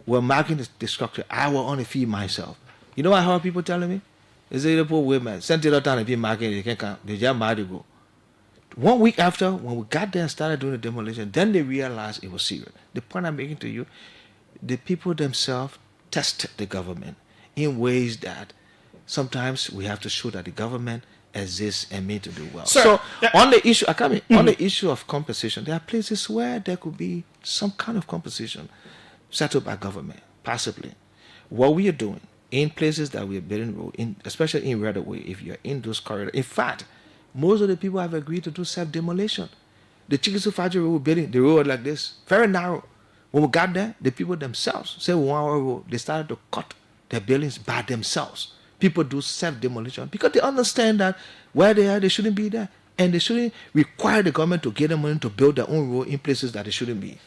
we're marking the structure. I will only feed myself. You know what I heard people telling me? They say, the poor women, send it out and be marking, they can't come. They just mad to go. 1 week after, when we got there and started doing the demolition, then they realized it was serious. The point I'm making to you, the people themselves test the government in ways that sometimes we have to show that the government exists and mean to do well. So on the issue, on the issue of compensation, there are places where there could be some kind of compensation settled by government, possibly. What we are doing in places that we are building road, especially in right of way, if you're in those corridors. In fact, most of the people have agreed to do self-demolition. The Chikisu Faji road, we're building the road like this, very narrow. When we got there, the people themselves say 1 hour road, they started to cut their buildings by themselves. People do self-demolition because they understand that where they are, they shouldn't be there. And they shouldn't require the government to give them money to build their own road in places that they shouldn't be.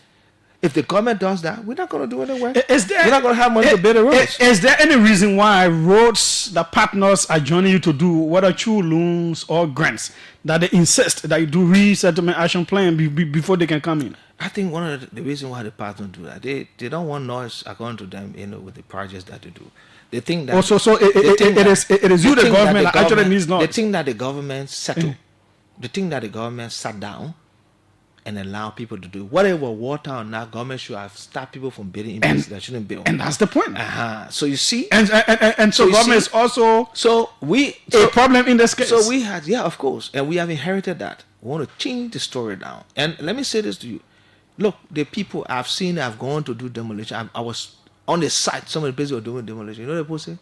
If the government does that, we're not going to do any work. We're not going to have money to build the roads. Is there any reason why roads that partners are joining you to do, whether through loans or grants, that they insist that you do resettlement action plan before they can come in? I think one of the reasons why the partners do that, they don't want noise according to them, with the projects that they do. They think that it is you, the government, that actually needs noise. They think that the government settled. They think that the government sat down and allow people to do whatever water or not. Government should have stopped people from building in places that shouldn't build. And that's the point. So you see, and so government is also a problem in this case. So we had, of course, and we have inherited that. We want to change the story down. And let me say this to you: look, the people I've seen, I've gone to do demolition. I was on the site. Some of the places were doing demolition. You know what people say?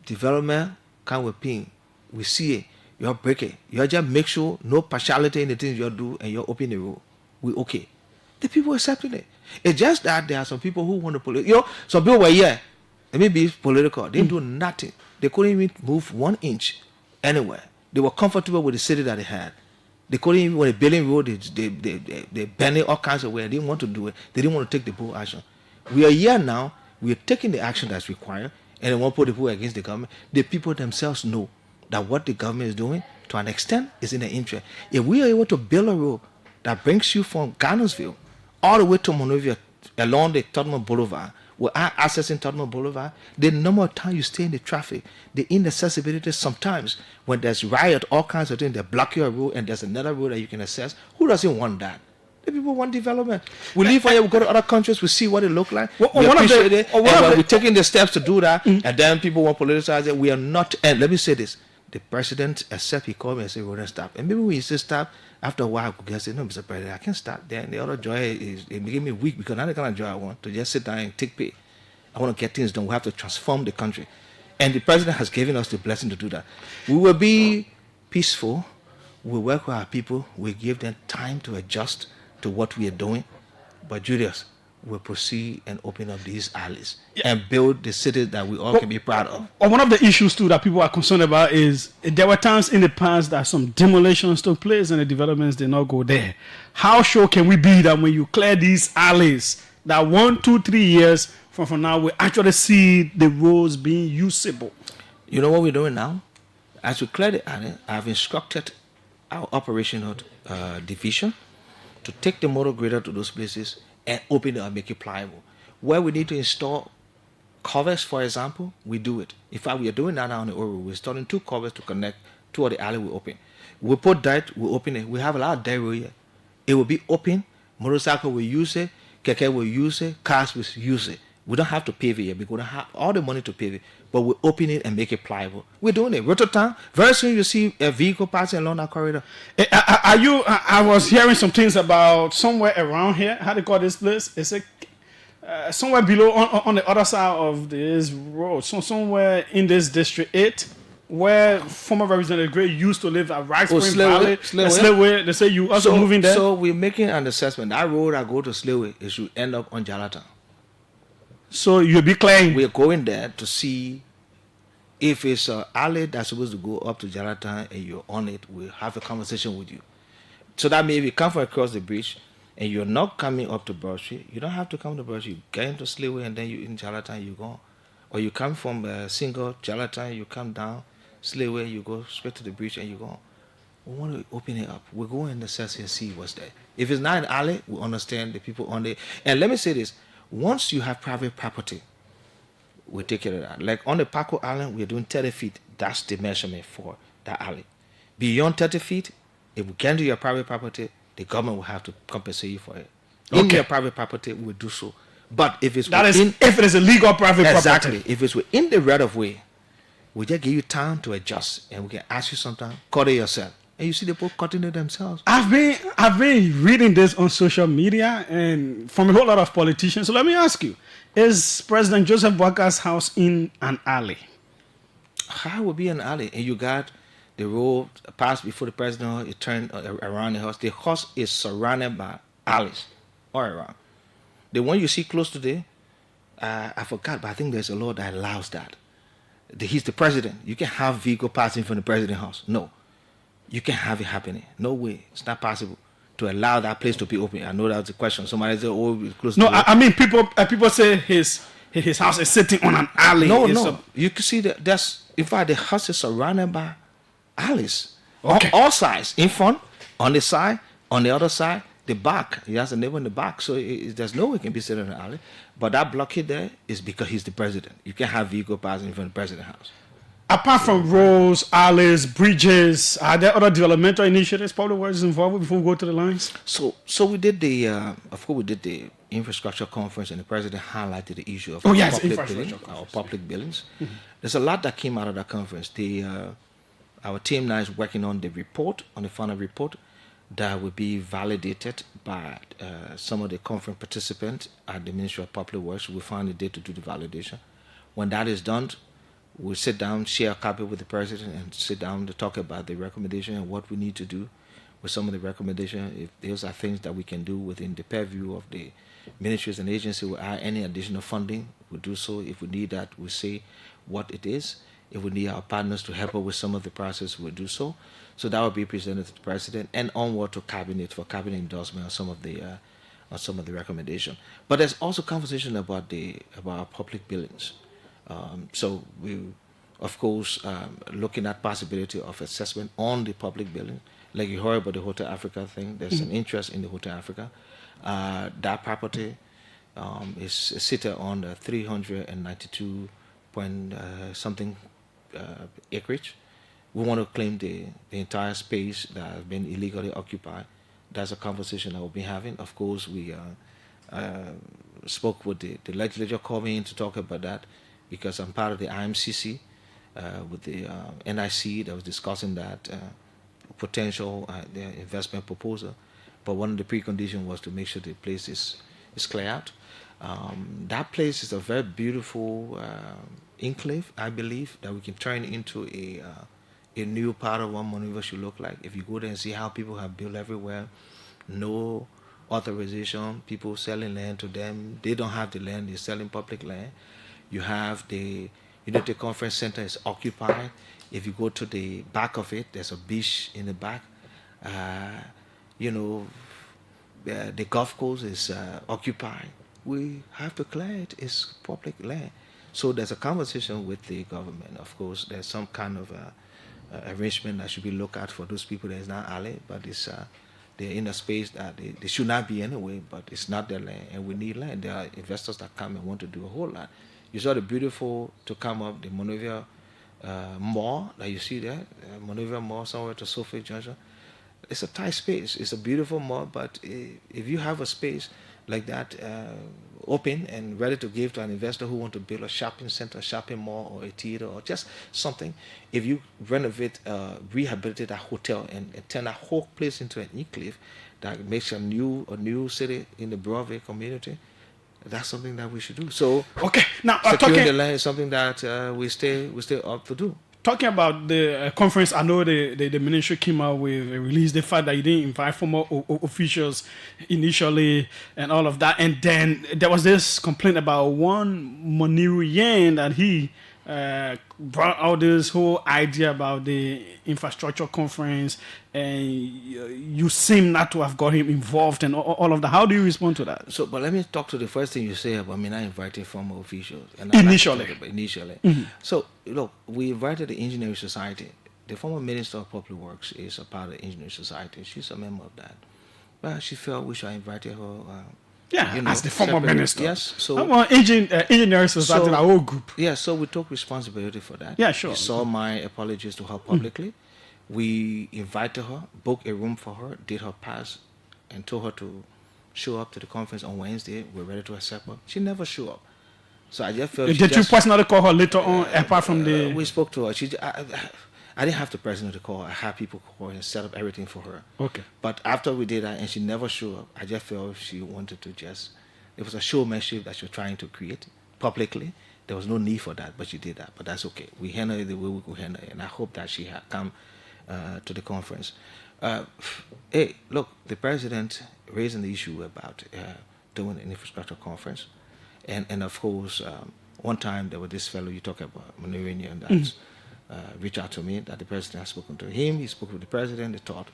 Development come with pain. We see it. You're breaking. You just make sure no partiality in the things you do, and you're opening the road. We okay. The people accepting it. It's just that there are some people who want to some people were here. Let me be political. They didn't do nothing. They couldn't even move 1 inch anywhere. They were comfortable with the city that they had. They couldn't even, when they building road, they banned it all kinds of ways. They didn't want to do it. They didn't want to take the bold action. We are here now. We are taking the action that's required, and they want to put the people against the government. The people themselves know that what the government is doing, to an extent, is in their interest. If we are able to build a road that brings you from Garnersville all the way to Monrovia along the Tottenham Boulevard, without accessing Tottenham Boulevard, the number of times you stay in the traffic, the inaccessibility sometimes, when there's riot, all kinds of things, they block your road and there's another road that you can access. Who doesn't want that? The people want development. We leave here, we go to other countries, we see what it look like. We appreciate it. And when we're taking the steps to do that, and then people want to politicize it, we are not. And let me say this: the president, except he called me and said, we're going to stop. And maybe when he says stop, after a while, I could say, no, Mr. President, I can't stop. Then the other joy is, it made me weak, because not the kind of joy I want, to just sit down and take pay. I want to get things done. We have to transform the country. And the president has given us the blessing to do that. We will be peaceful. We'll work with our people. We'll give them time to adjust to what we are doing. But Julius, we'll proceed and open up these alleys and build the city that we all can be proud of. One of the issues too that people are concerned about is there were times in the past that some demolitions took place and the developments did not go there. How sure can we be that when you clear these alleys, that 1, 2, 3 years from now, we actually see the roads being usable? You know what we're doing now? As we clear the alley, I've instructed our operational division to take the motor grader to those places and open it and make it pliable. Where we need to install covers, for example, we do it. In fact, we are doing that now on the Oro. We're installing 2 covers to connect 2 of the alley we open. We put dirt, we open it. We have a lot of dirt here. It will be open. Motorcycle will use it. Keke will use it. Cars will use it. We don't have to pave it yet because we don't have all the money to pave it. But we open it and make it pliable. We're doing it. Rototown, very soon you'll see a vehicle passing along that corridor. I was hearing some things about somewhere around here. How do you call this place? It's somewhere below on the other side of this road. So somewhere in this district 8, where former Representative Gray used to live at Rice Spring Valley. Sleway. They say you also moving there. So we're making an assessment. That road I go to Sleway, it should end up on Jalatan. So you'll be clearing. We're going there to see if it's an alley that's supposed to go up to Jalatan and you're on it. We'll have a conversation with you. So that means if you come from across the bridge and you're not coming up to Broad Street, you don't have to come to Broad Street. You get into Sleway and then you in Jalatan, you go. Or you come from single Jalatan, you come down Sleway, you go straight to the bridge and you go. We want to open it up. We'll go and assess and see what's there. If it's not an alley, we understand the people on there. And let me say this. Once you have private property, we take care of that. Like on the Paco Island, we're doing 30 feet. That's the measurement for that alley. Beyond 30 feet, if we get into your private property, the government will have to compensate you for it. In your private property, we'll do so. But if it's if it is a legal private property. Exactly. If it's within the right of way, we just give you time to adjust, and we can ask you sometimes, cut it yourself. And you see the people cutting it themselves. I've been reading this on social media and from a whole lot of politicians. So let me ask you, is President Joseph Boaka's house in an alley? How would be an alley? And you got the road passed before the president, it turned around the house. The house is surrounded by alleys all around. The one you see close to there, I forgot, but I think there's a law that allows that. He's the president. You can have vehicle passing from the president's house. No. You can have it happening. No way. It's not possible. to allow that place to be open? I know that's the question. Somebody said, "Oh, it's close." No, to I mean people say his house is sitting on an alley. No, It's no. You can see that there's, in fact, the house is surrounded by alleys. Okay. All sides. In front, on the side, on the other side, the back. He has a neighbor in the back. So there's no way he can be sitting in an alley. But that blockade there is because he's the president. You can't have vehicle passing in front of the president's house. Apart from roads, alleys, bridges, are there other developmental initiatives probably was involved before we go to the lines? So we did the, of course, we did the infrastructure conference, and the president highlighted the issue of public buildings. Mm-hmm. There's a lot that came out of that conference. Our team now is working on the report, on the final report, that will be validated by some of the conference participants at the Ministry of Public Works. We'll find a date to do the validation. When that is done, we'll sit down, share a copy with the president, and sit down to talk about the recommendation and what we need to do with some of the recommendations. If those are things that we can do within the purview of the ministries and agencies, will add any additional funding, we'll do so. If we need that, we'll say what it is. If we need our partners to help us with some of the process, we'll do so. So that will be presented to the president and onward to cabinet for cabinet endorsement on some of the recommendation. But there's also conversation about public buildings. So we, of course, looking at possibility of assessment on the public building. Like you heard about the Hotel Africa thing, there's an interest in the Hotel Africa. That property is situated on the 392 point something acreage. We want to claim the entire space that has been illegally occupied. That's a conversation that we'll be having. Of course, we spoke with the legislature coming in to talk about that, because I'm part of the IMCC with the NIC that was discussing that potential investment proposal. But one of the preconditions was to make sure the place is clear out. That place is a very beautiful enclave, I believe, that we can turn into a new part of what Monrovia should look like. If you go there and see how people have built everywhere, no authorization, people selling land to them, they don't have the land, they're selling public land. You have the Unity Conference Center is occupied. If you go to the back of it, there's a beach in the back. The golf course is occupied. We have to clear it. It's public land. So there's a conversation with the government. Of course, there's some kind of arrangement that should be looked at for those people. There's not alley, but it's they're in a space that they should not be anyway, but it's not their land, and we need land. There are investors that come and want to do a whole lot. You saw the beautiful, to come up, the Monrovia Mall that you see there, Monrovia Mall somewhere to Sophie Junction. It's a tight space. It's a beautiful mall, but if you have a space like that open and ready to give to an investor who wants to build a shopping center, a shopping mall, or a theater, or just something, if you renovate, rehabilitate a hotel and turn that whole place into an enclave that makes a new city in the Broadway community, that's something that we should do. So, okay, now securing the land is something that we stay up to do. Talking about the conference, I know the ministry came out with a release, the fact that you didn't invite former officials initially and all of that. And then there was this complaint about one Moniru Yen that he brought out this whole idea about the infrastructure conference, and you seem not to have got him involved and all of that. How do you respond to that? So, but let me talk to the first thing you say about me not inviting former officials. And initially. Mm-hmm. So, look, we invited the Engineering Society. The former Minister of Public Works is a part of the Engineering Society. She's a member of that. But she felt we should invite her. As the former minister. Yes. So Engineering Society, our whole group. Yeah, so we took responsibility for that. Yeah, sure. We saw my apologies to her publicly. We invited her, booked a room for her, did her pass, and told her to show up to the conference on Wednesday. We're ready to accept her. She never showed up. So I just felt. Did you personally call her later on, apart from the? We spoke to her. I didn't have the president to call her. I had people call her and set up everything for her. Okay. But after we did that and she never showed up, I just felt she wanted to it was a showmanship that she was trying to create publicly. There was no need for that, but she did that. But that's okay. We handled it the way we could handle it. And I hope that she had come to the conference. Hey, look, the president raising the issue about doing an infrastructure conference. And of course, one time there was this fellow you talk about, Monrovia, that's reached out to me that the president has spoken to him. He spoke with the president. They talked.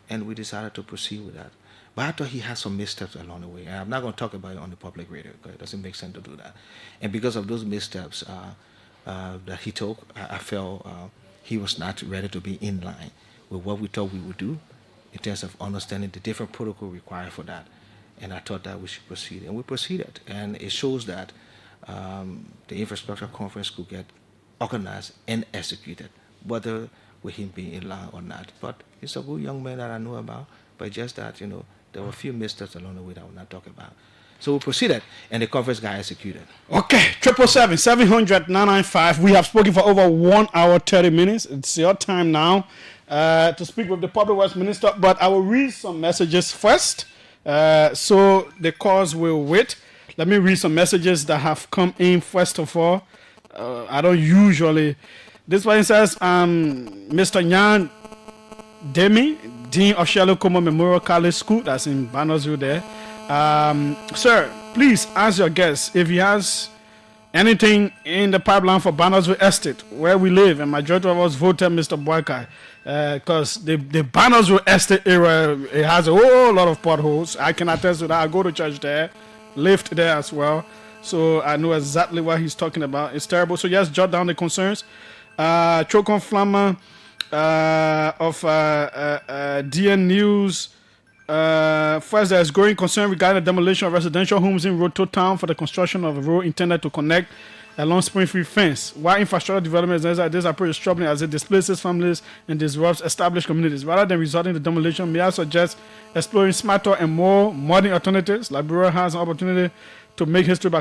and we decided to proceed with that. But I thought he had some missteps along the way, and I'm not going to talk about it on the public radio because it doesn't make sense to do that. And because of those missteps that he took, I felt he was not ready to be in line with what we thought we would do in terms of understanding the different protocol required for that. And I thought that we should proceed, and we proceeded. And it shows that the infrastructure conference could get organized and executed, whether with him being in line or not. But he's a good young man that I know about, but just that, there were a few missteps along the way that I will not talk about. So we proceeded, and the conference got executed. Okay, 777-700-995. We have spoken for over 1 hour, 30 minutes. It's your time now to speak with the Public Works Minister, but I will read some messages first, so the cause will wait. Let me read some messages that have come in first of all. I don't usually. This one says, Mr. Nyan Demi, Dean of Sherlock Como Memorial College School, that's in Bannersville there. Sir, please ask your guest if he has anything in the pipeline for Bannersville Estate, where we live, and majority of us voted Mr. Boykai, because the Bannersville Estate area, it has a whole lot of potholes. I can attest to that. I go to church there, lived there as well, so I know exactly what he's talking about. It's terrible. So just jot down the concerns. Chokon Flamma of DN News. First, there is growing concern regarding the demolition of residential homes in Roto Town for the construction of a road intended to connect along Springfield fence. While infrastructure development is this approach is troubling as it displaces families and disrupts established communities. Rather than resorting to demolition, may I suggest exploring smarter and more modern alternatives. Liberia has an opportunity to make history by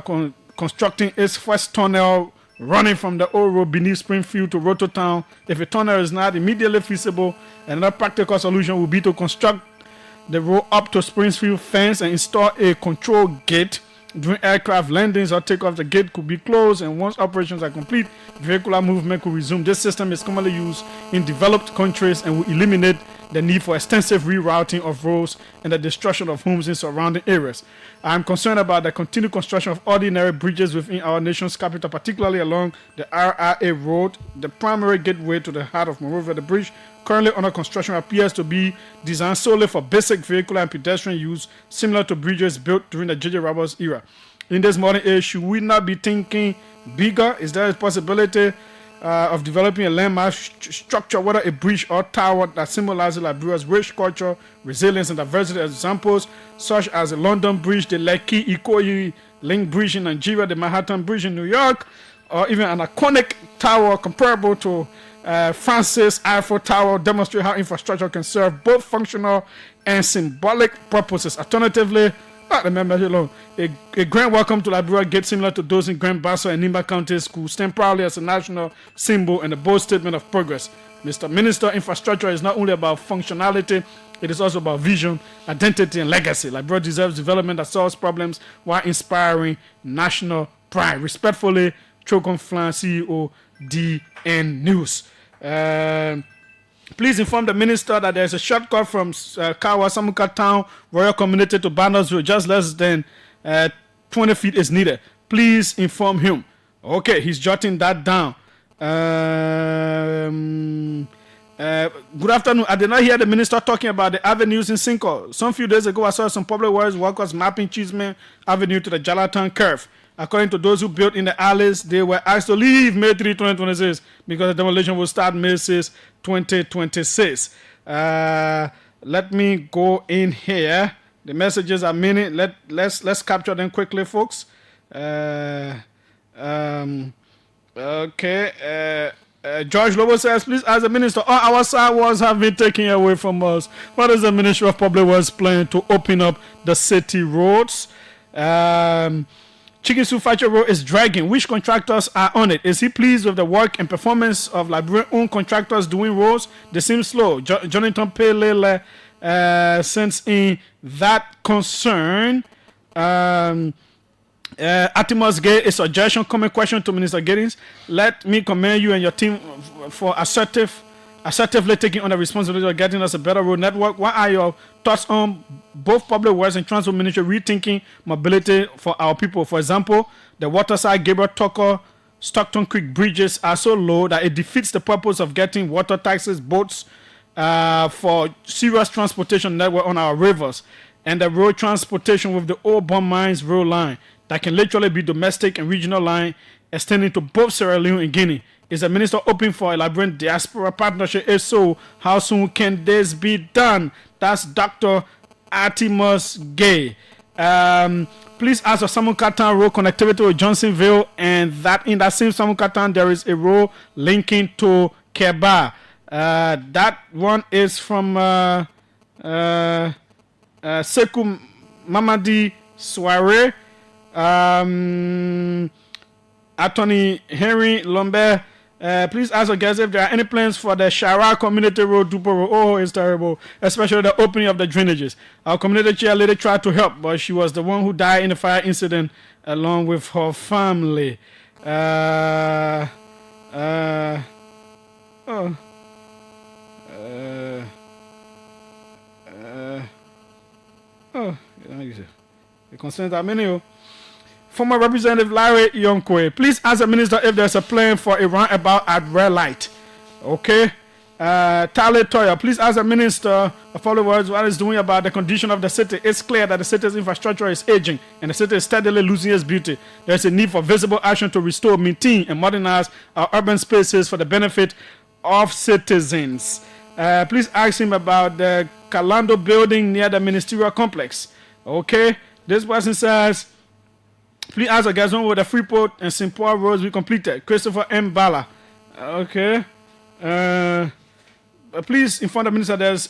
constructing its first tunnel running from the old road beneath Springfield to Roto Town. If a tunnel is not immediately feasible, another practical solution would be to construct the road up to Springfield fence and install a control gate. During aircraft landings or takeoff, the gate could be closed, and once operations are complete, vehicular movement could resume. This system is commonly used in developed countries and will eliminate the need for extensive rerouting of roads and the destruction of homes in surrounding areas. I am concerned about the continued construction of ordinary bridges within our nation's capital, particularly along the RRA Road, the primary gateway to the heart of Monrovia. The bridge currently under construction appears to be designed solely for basic vehicular and pedestrian use, similar to bridges built during the J.J. Roberts era. In this modern age, should we not be thinking bigger? Is there a possibility of developing a landmark structure, whether a bridge or tower, that symbolizes Liberia's rich culture, resilience, and diversity? Examples such as the London Bridge, the Lekki Ikoyi Link Bridge in Nigeria, the Manhattan Bridge in New York, or even an iconic tower comparable to Francis Eiffel Tower, demonstrate how infrastructure can serve both functional and symbolic purposes. Alternatively, a grand welcome to Liberia gate similar to those in Grand Bassa and Nimba counties could stand proudly as a national symbol and a bold statement of progress. Mr. Minister, infrastructure is not only about functionality, it is also about vision, identity, and legacy. Liberia deserves development that solves problems while inspiring national pride. Respectfully, Chokon Flan, CEO, DN News. Please inform the minister that there is a shortcut from Kawa Samuka Town, Royal Community to Bannersville. Just less than 20 feet is needed. Please inform him. Okay, he's jotting that down. Good afternoon. I did not hear the minister talking about the avenues in Cinco. Some few days ago, I saw some public works workers mapping Cheeseman Avenue to the Jalatan curve. According to those who built in the alleys, they were asked to leave May 3, 2026 because the demolition will start May 6, 2026. Let me go in here. The messages are many. Let's capture them quickly, folks. George Lobo says, please ask the minister, all our sidewalks have been taken away from us. What is the Ministry of Public Works plan to open up the city roads? Chicken Soup Factory Road is dragging. Which contractors are on it? Is he pleased with the work and performance of Liberian-owned contractors doing roads? They seem slow. Jonathan Pelele sends in that concern. Atimus gave a suggestion, comment, question to Minister Giddings. Let me commend you and your team for assertively taking on the responsibility of getting us a better road network. What are your thoughts on both public works and transport ministry rethinking mobility for our people? For example, the Waterside, Gabriel Tucker, Stockton Creek bridges are so low that it defeats the purpose of getting water taxis, boats, for serious transportation network on our rivers and the road transportation with the old bomb mines road line that can literally be domestic and regional line extending to both Sierra Leone and Guinea. Is the minister open for elaborate diaspora partnership? If so, how soon can this be done? That's Dr. Artemus Gay. Please ask for Samukatan road connectivity with Johnsonville, and that in that same Samukatan there is a road linking to Keba. That one is from Sekou Mamadi Soare, Attorney Henry Lombe. Please ask our guests if there are any plans for the Shara Community Road, Dupo Road. Oh, it's terrible, especially the opening of the drainages. Our community chair lady tried to help, but she was the one who died in the fire incident along with her family. Let me see. The consent are many. Former Representative Larry Yonkwe, please ask the minister if there's a plan for a roundabout at red light. Okay. Tale Toya, please ask the minister of followers what he's doing about the condition of the city. It's clear that the city's infrastructure is aging and the city is steadily losing its beauty. There's a need for visible action to restore, maintain, and modernize our urban spaces for the benefit of citizens. Please ask him about the Calando building near the ministerial complex. Okay. This person says, please ask the guys when will the Freeport and Simpoa roads be completed. Christopher M. Bala. Okay. Please inform the minister there's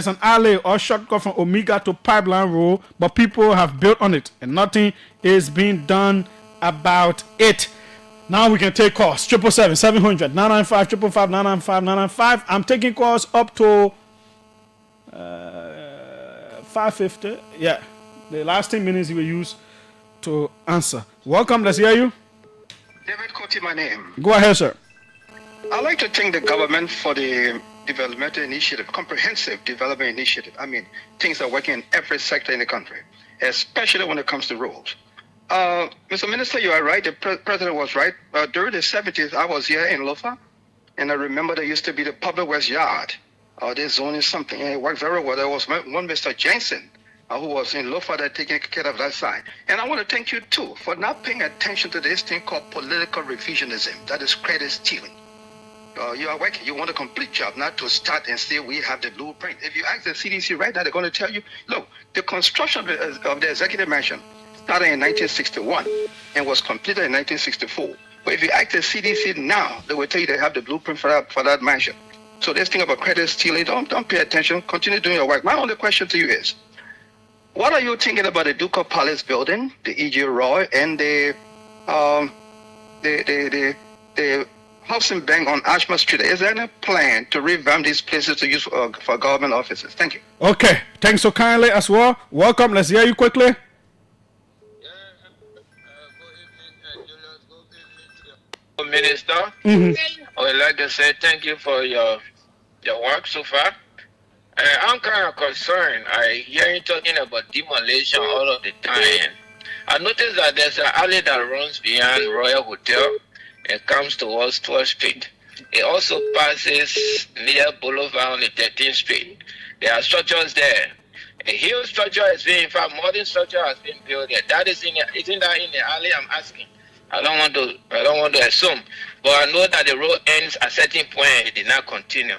an alley or shortcut from Omega to Pipeline Road, but people have built on it and nothing is being done about it. Now we can take calls. 777-700 995 555 995 995. I'm taking calls up to 550. Yeah. The last 10 minutes you will use to answer. Welcome, let's hear you. David Koti, my name. Go ahead, sir. I'd like to thank the government for the developmental initiative, comprehensive development initiative. I mean, things are working in every sector in the country, especially when it comes to roads. Mr. Minister, you are right. The president was right. During the 70s, I was here in Lofa, and I remember there used to be the public works yard. They're zoning something, and it worked very well. There was one Mr. Jensen, who was in Lofa that taking care of that side. And I want to thank you, too, for not paying attention to this thing called political revisionism. That is credit stealing. You are working. You want a complete job, not to start and say we have the blueprint. If you ask the CDC right now, they're going to tell you, look, the construction of the executive mansion started in 1961 and was completed in 1964. But if you ask the CDC now, they will tell you they have the blueprint for that mansion. So this thing about credit stealing, don't pay attention. Continue doing your work. My only question to you is, what are you thinking about the Ducal Palace building, the E.G. Roy, and the housing bank on Ashma Street? Is there any plan to revamp these places to use for government offices? Thank you. Okay, thanks so kindly as well. Welcome. Let's hear you quickly. Minister, I would like to say thank you for your work so far. I'm kind of concerned. I hear you talking about demolition all of the time. I noticed that there's an alley that runs behind Royal Hotel and comes towards 12th Street. It also passes near Boulevard on the 13th Street. There are structures there. A huge structure has been, in fact, modern structure has been built there. That is isn't that in the alley? I'm asking. I don't want to assume, but I know that the road ends at a certain point and it did not continue.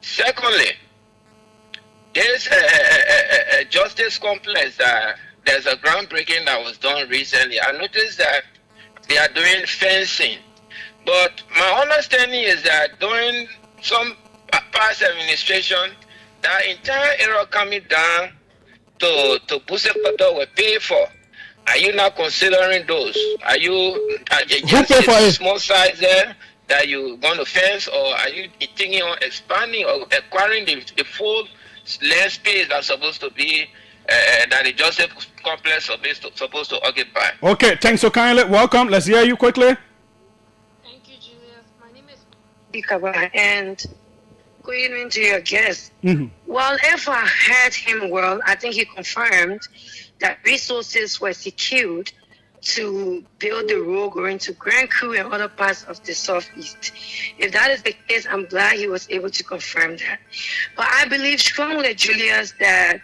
Secondly, there's a justice complex that there's a groundbreaking that was done recently. I noticed that they are doing fencing, but my understanding is that during some past administration, the entire area coming down to Busekoto were paid for. Are you not considering those? Are you just a small size there that you're going to fence, or are you thinking on expanding or acquiring the full land space that's supposed to be that the Joseph complex is supposed to occupy? Okay, thanks so kindly. Welcome. Let's hear you quickly. Thank you, Julius. My name is Ikaba, and good evening to your guest. Well, if I heard him well, I think he confirmed that resources were secured to build the road going to Grand Crew and other parts of the Southeast. If that is the case, I'm glad he was able to confirm that. But I believe strongly, Julius, that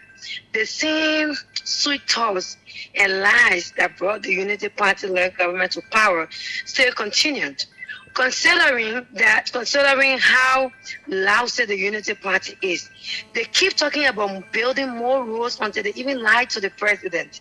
the same sweet talks and lies that brought the Unity Party-led government to power still continued. Considering how lousy the Unity Party is, they keep talking about building more roads until they even lied to the president.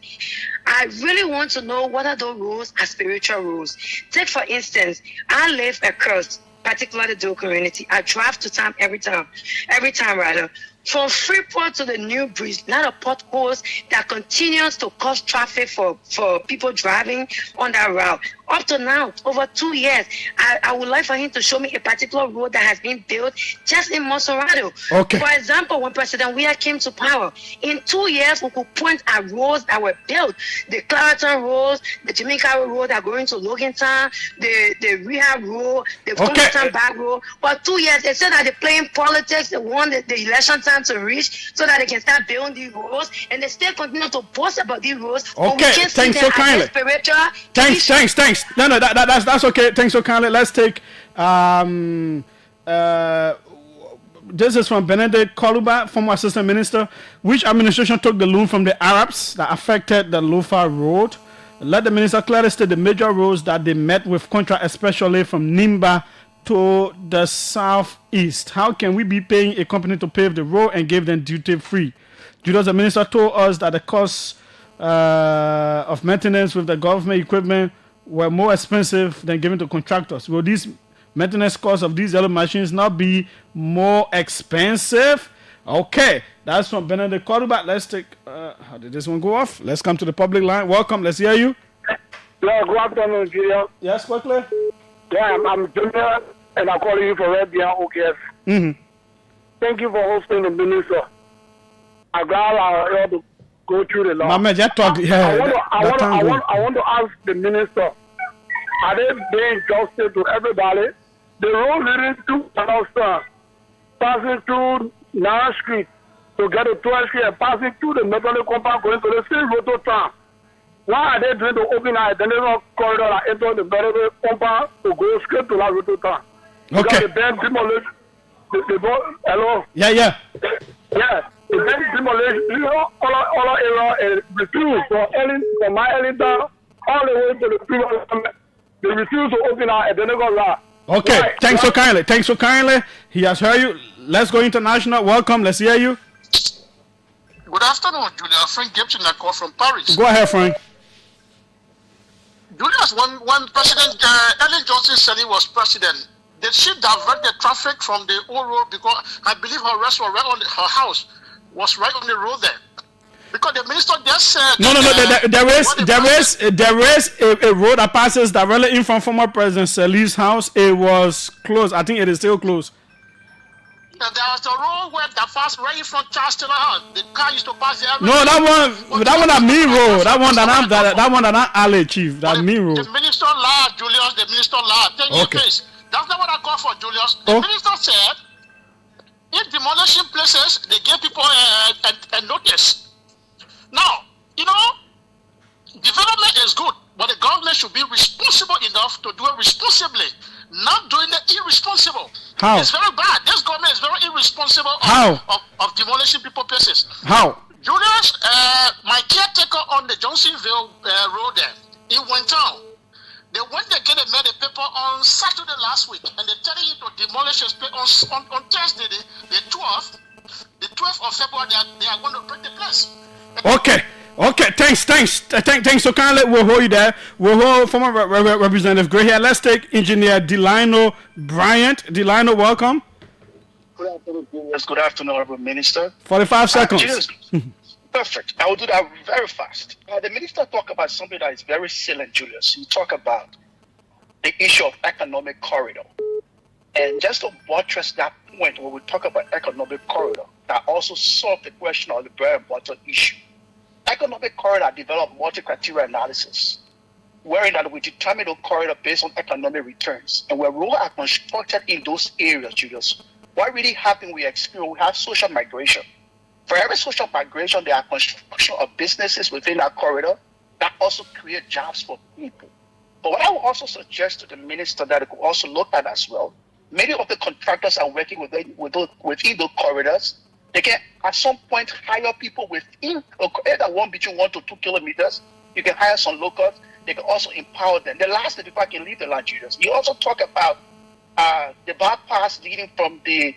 I really want to know whether those roads are spiritual roads. Take for instance, I live across, particularly the community. I drive to town every time rather. From Freeport to the New Bridge, lot of potholes that continues to cause traffic for people driving on that route. Up to now, over 2 years, I would like for him to show me a particular road that has been built just in Monserrado. Okay. For example, when President Weah came to power, in 2 years, we could point at roads that were built. The Clareton roads, the Jamaica road that going to Logantown, the Rehab road, the Compton Back road. For 2 years, they said that they're playing politics. They want the election time to reach so that they can start building these roads, and they still continue to boast about these roads. Okay, thanks so kindly. Thanks. No, that's okay. Thanks so kindly. Let's take this is from Benedict Koluba, former assistant minister. Which administration took the loan from the Arabs that affected the Lofa Road? Let the minister clearly state the major roads that they met with contract, especially from Nimba to the southeast. How can we be paying a company to pave the road and give them duty free? Julius, the minister told us that the cost of maintenance with the government equipment were more expensive than given to contractors. Will these maintenance costs of these yellow machines not be more expensive? Okay, that's from Benedict Cordoba. Let's take, how did this one go off? Let's come to the public line. Welcome, let's hear you. Yeah, good afternoon, Julius. Yes, quickly. Yeah, I'm Julius, and I'm calling you from Red Beyond OKS. Mm-hmm. Thank you for hosting the minister. I'm glad I had to go through the law. I want to ask the minister, are they doing justice to everybody? The road leading to Palestine, passing through Nara Street to get to 12th Street and passing through the Methodist compound going to the same road town. Why are they trying to open an identical corridor that enter the Methodist compound to go straight to that road town? Okay. Because the bank demolition, hello? Yeah. Yeah, the bank demolition, all area refused from my Ellington all the way to the previous. They refuse to open our identical lot. Okay, Right. thanks so kindly. He has heard you. Let's go international. Welcome, let's hear you. Good afternoon, Julius. Frank Gibson, I call from Paris. Go ahead, Frank. Julius, when President Ellen Johnson said he was president, did she divert the traffic from the old road? Because I believe her restaurant right on her house was right on the road there. Because the minister just said... No. There is a road that passes directly in from former President Salih's house. It was closed. I think it is still closed. There was a road where that passed right in front of Charles Taylor house. The car used to pass there. No, that one that me road. That one that I'm alley, chief. That me road. The minister lied, Julius. The minister lied. Thank you, please. That's not what I call for, Julius. The minister said, if demolishing places, they give people a notice. Now, development is good, but the government should be responsible enough to do it responsibly, not doing it irresponsible. How? It's very bad. This government is very irresponsible of demolishing people's places. How? Julius, my caretaker on the Johnsonville road there, he went down. They went again and made a paper on Saturday last week, and they're telling you to demolish his place on Thursday, the 12th of February, they are going to break the place. Okay, thanks so kindly. We'll hold you there. We'll hold former Representative Gray here. Let's take Engineer Delino Bryant. Delino, welcome. Good afternoon, Julius. Good afternoon, Honorable Minister. 45 seconds. Perfect. I will do that very fast. The minister talked about something that is very salient, Julius. He talked about the issue of economic corridor. And just to buttress that point, when we talk about economic corridor, that also solved the question of the bread and butter issue. Economic corridor developed multi-criteria analysis, wherein that we determine the corridor based on economic returns. And where roads are constructed in those areas, Julius, what really happened, we have social migration. For every social migration, there are construction of businesses within that corridor. that also create jobs for people. But what I would also suggest to the minister that it could also look at as well, many of the contractors are working within those corridors. They can at some point hire people within a corridor one between 1 to 2 kilometers. You can hire some locals. They can also empower them. The last thing before I can leave the land, Julius, you also talk about the bypass leading from the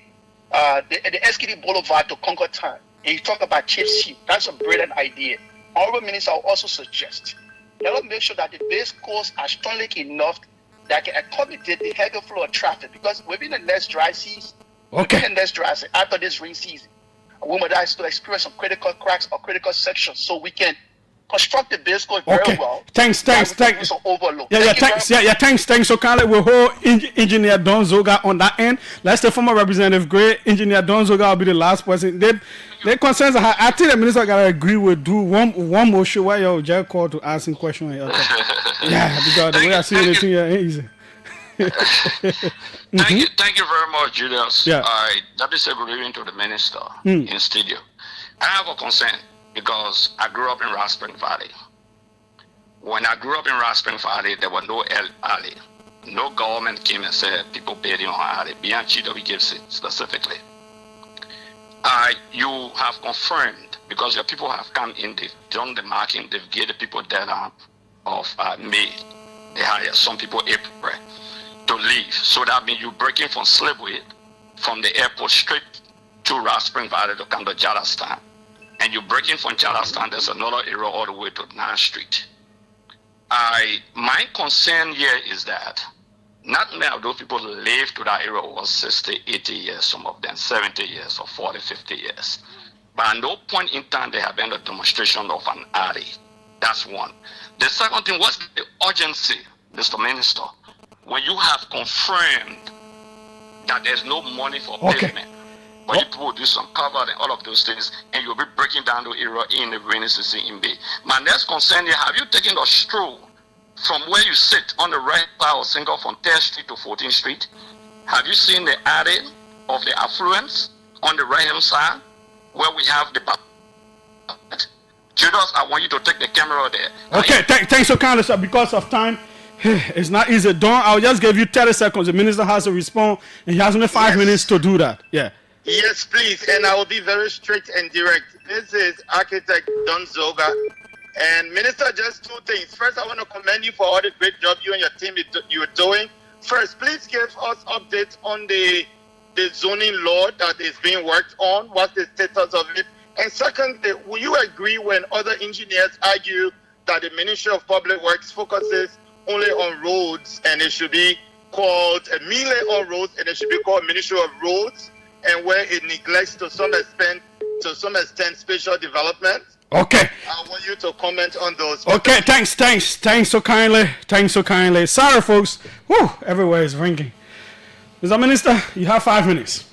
SKD Boulevard to Concord Town. And you talk about Chief Seat. That's a brilliant idea. Honorable Minister, I will also suggest let us make sure that the base courses are strongly enough that can accommodate the heavy flow of traffic, because within the next dry season, after this rain season, we might still experience some critical cracks or critical sections, so we can construct the base course very well. Thanks. Overload. Thanks. So kindly we'll hold Engineer Don Zoga on that end. Let's the former Representative Gray. Engineer Don Zoga will be the last person. Their concerns are, I think the minister gotta agree with do one more show where your jail call to asking question. Yeah, because the way I see it, ain't easy. Thank you very much, Julius. Yeah. That is agreeing to the minister in studio. I have a concern because I grew up in Raspberry Valley. When I grew up in Raspberry Valley, there was no alley. No government came and said people paid on alley, beyond GW gives it specifically. You have confirmed, because your people have come in, they've done the marking, they've given the people deadline of May. They hire some people April to leave. So that means you're breaking from Slipway, from the airport straight to Raspberry Valley to come to Charleston. And you're breaking from Charleston, there's another area all the way to 9th Street. My concern here is that not many of those people live to that area over 60, 80 years, some of them 70 years or 40, 50 years. But at no point in time they have been a demonstration of an alley. That's one. The second thing, what's the urgency, Mr. Minister, when you have confirmed that there's no money for pavement, but you will do some cover and all of those things, and you'll be breaking down the area in the rainy season in Bay. My next concern is, have you taken a stroll from where you sit on the right side of Single from 3rd Street to 14th Street? Have you seen the area of the affluence on the right hand side where we have the Judas, I want you to take the camera there. Okay, thanks so kindly, sir. Because of time, it's not easy. Don, I'll just give you 30 seconds. The minister has to respond, and he has only 5 minutes to do that. Yeah. Yes, please, and I will be very strict and direct. This is Architect Don Zoga. And Minister, just 2 things. First, I want to commend you for all the great job you and your team you're doing. First, please give us updates on the zoning law that is being worked on. What's the status of it? And second, will you agree when other engineers argue that the Ministry of Public Works focuses only on roads and it should be called mainly on roads and it should be called Ministry of Roads, and where it neglects to some extent spatial development? Okay. I want you to comment on those. Okay, thanks so kindly. Sorry, folks. Whew, everywhere is ringing. Mr. Minister, you have 5 minutes.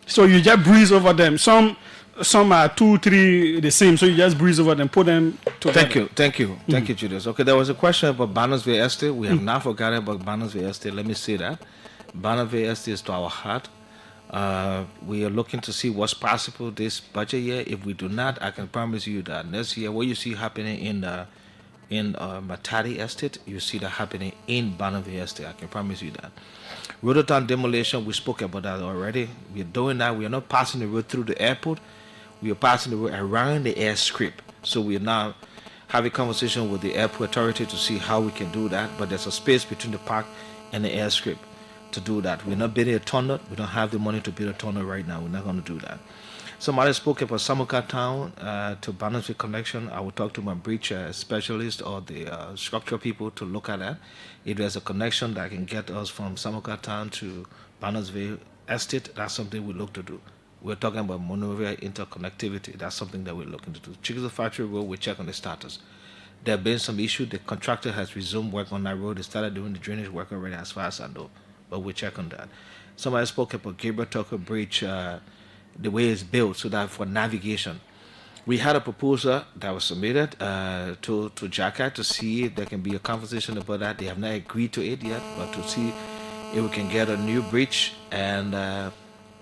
So you just breeze over them. Some are 2, 3 the same, so you just breeze over them, put them together. Thank you, Julius. Okay, there was a question about Barnesville Estate. We have not forgotten about Barnesville Estate. Let me say that. Barnesville Estate is to our heart. We are looking to see what's possible this budget year. If we do not, I can promise you that next year, what you see happening in Matadi Estate, you see that happening in Barnesville Estate. I can promise you that. Rototown demolition, we spoke about that already. We are doing that. We are not passing the road through the airport. We are passing the road around the airstrip. So we are now having a conversation with the airport authority to see how we can do that. But there's a space between the park and the airstrip to do that. We're not building a tunnel. We don't have the money to build a tunnel right now. We're not going to do that. Somebody spoke about Samuka Town to Barnesville connection. I will talk to my bridge specialist or the structural people to look at that. If there's a connection that can get us from Samuka Town to Barnesville Estate, that's something we look to do. We're talking about Monrovia interconnectivity. That's something that we're looking to do. Chickasaw Factory Road, we check on the status. There have been some issues. The contractor has resumed work on that road. They started doing the drainage work already, as far as I know. But we'll check on that. Somebody spoke about Gabriel Tucker Bridge, the way it's built, so that for navigation. We had a proposal that was submitted to JACA to see if there can be a conversation about that. They have not agreed to it yet, but to see if we can get a new bridge and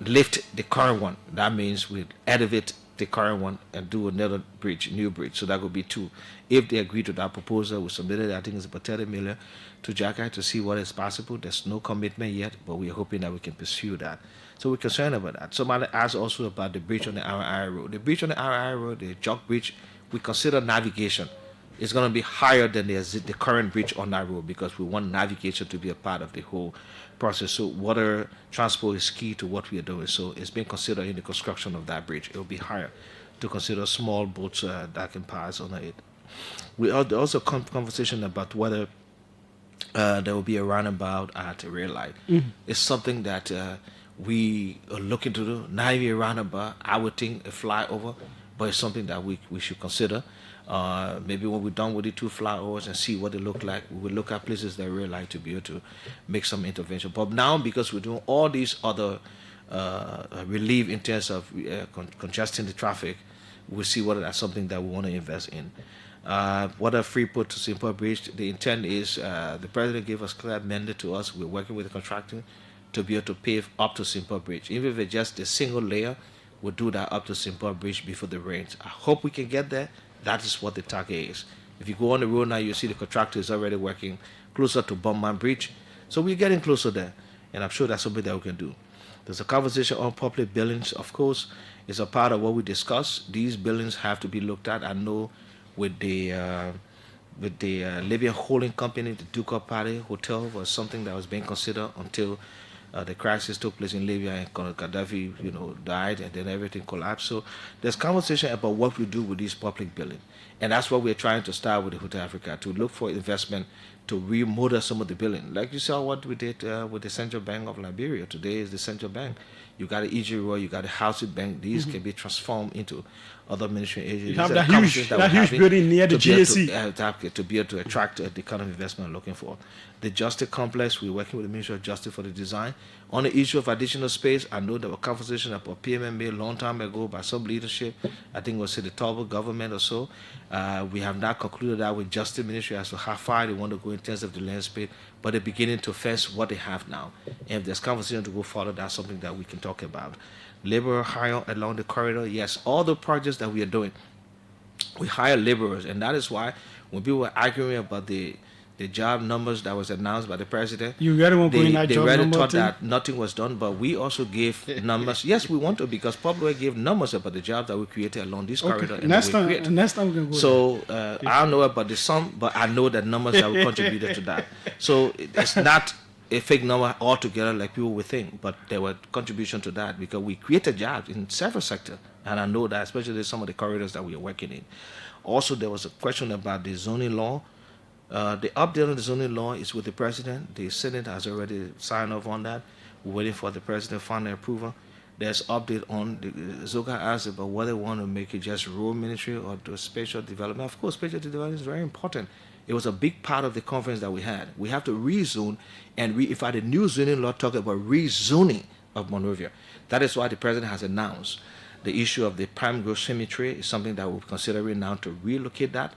lift the current one. That means we elevate the current one and do another bridge, new bridge. So that would be 2. If they agree to that proposal, we submitted, I think it's about 30 million to JACI to see what is possible. There's no commitment yet, but we're hoping that we can pursue that. So we're concerned about that. Somebody asked also about the bridge on the RI road. The bridge on the RI road, the jog bridge, we consider navigation. It's going to be higher than the current bridge on that road because we want navigation to be a part of the whole process. So water transport is key to what we are doing. So it's being considered in the construction of that bridge. It will be higher to consider small boats that can pass on it. We also conversation about whether there will be a roundabout at a rail light. It's something that we are looking to do. Not even a roundabout, I would think a flyover, but it's something that we should consider. Maybe when we're done with the 2 flyovers and see what they look like, we will look at places that we like to be able to make some intervention. But now, because we're doing all these other relief in terms of congesting the traffic, we'll see whether that's something that we want to invest in. What a Freeport to Simple Bridge, the intent is the president gave us clear mandate to us. We're working with the contractor to be able to pave up to Simple Bridge. Even if it's just a single layer, we'll do that up to Simple Bridge before the rains. I hope we can get there. That is what the target is. If you go on the road now, you see the contractor is already working closer to Bowman Bridge. So we're getting closer there. And I'm sure that's something that we can do. There's a conversation on public buildings. Of course, it's a part of what we discuss. These buildings have to be looked at. I know with the Libyan holding company, the Ducal Party Hotel was something that was being considered until the crisis took place in Libya and Gaddafi, died and then everything collapsed. So there's conversation about what we do with these public buildings. And that's what we're trying to start with the Hotel Africa, to look for investment to remodel some of the buildings. Like you saw what we did with the Central Bank of Liberia. Today is the Central Bank. You got the Egypt Royal, you got the Housing Bank. These can be transformed into other ministry agencies. You have that huge building near the GSC. To be able to attract the kind of investment we're looking for. The Justice Complex, we're working with the Ministry of Justice for the design. On the issue of additional space, I know there were conversations about PMMA a long time ago by some leadership. I think it was the Togo government or so. We have not concluded that with Justice Ministry as to how far they want to go in terms of the land space, but they're beginning to fence what they have now. And if there's conversation to go further, that's something that we can talk about. Labor hire along the corridor, yes, all the projects that we are doing, we hire laborers, and that is why when people were arguing about the job numbers that was announced by the president, they really thought that nothing was done, but we also gave numbers. Yes, we want to, because Pablo gave numbers about the jobs that we created along this corridor. Next time we can go. So I don't know about the sum, but I know that numbers that we contributed to that. So it's not a fake number altogether like people would think, but there were contribution to that because we created jobs in several sectors, and I know that, especially some of the corridors that we are working in. Also, there was a question about the zoning law. The update on the zoning law is with the president. The Senate has already signed off on that. We're waiting for the president final approval. There's update on the Zoga asked about whether they want to make it just rural ministry or do spatial development. Of course, spatial development is very important. It was a big part of the conference that we had. We have to rezone, and if I had a new zoning law talking about rezoning of Monrovia, that is why the president has announced the issue of the Palm Grove Cemetery is something that we're considering now to relocate that.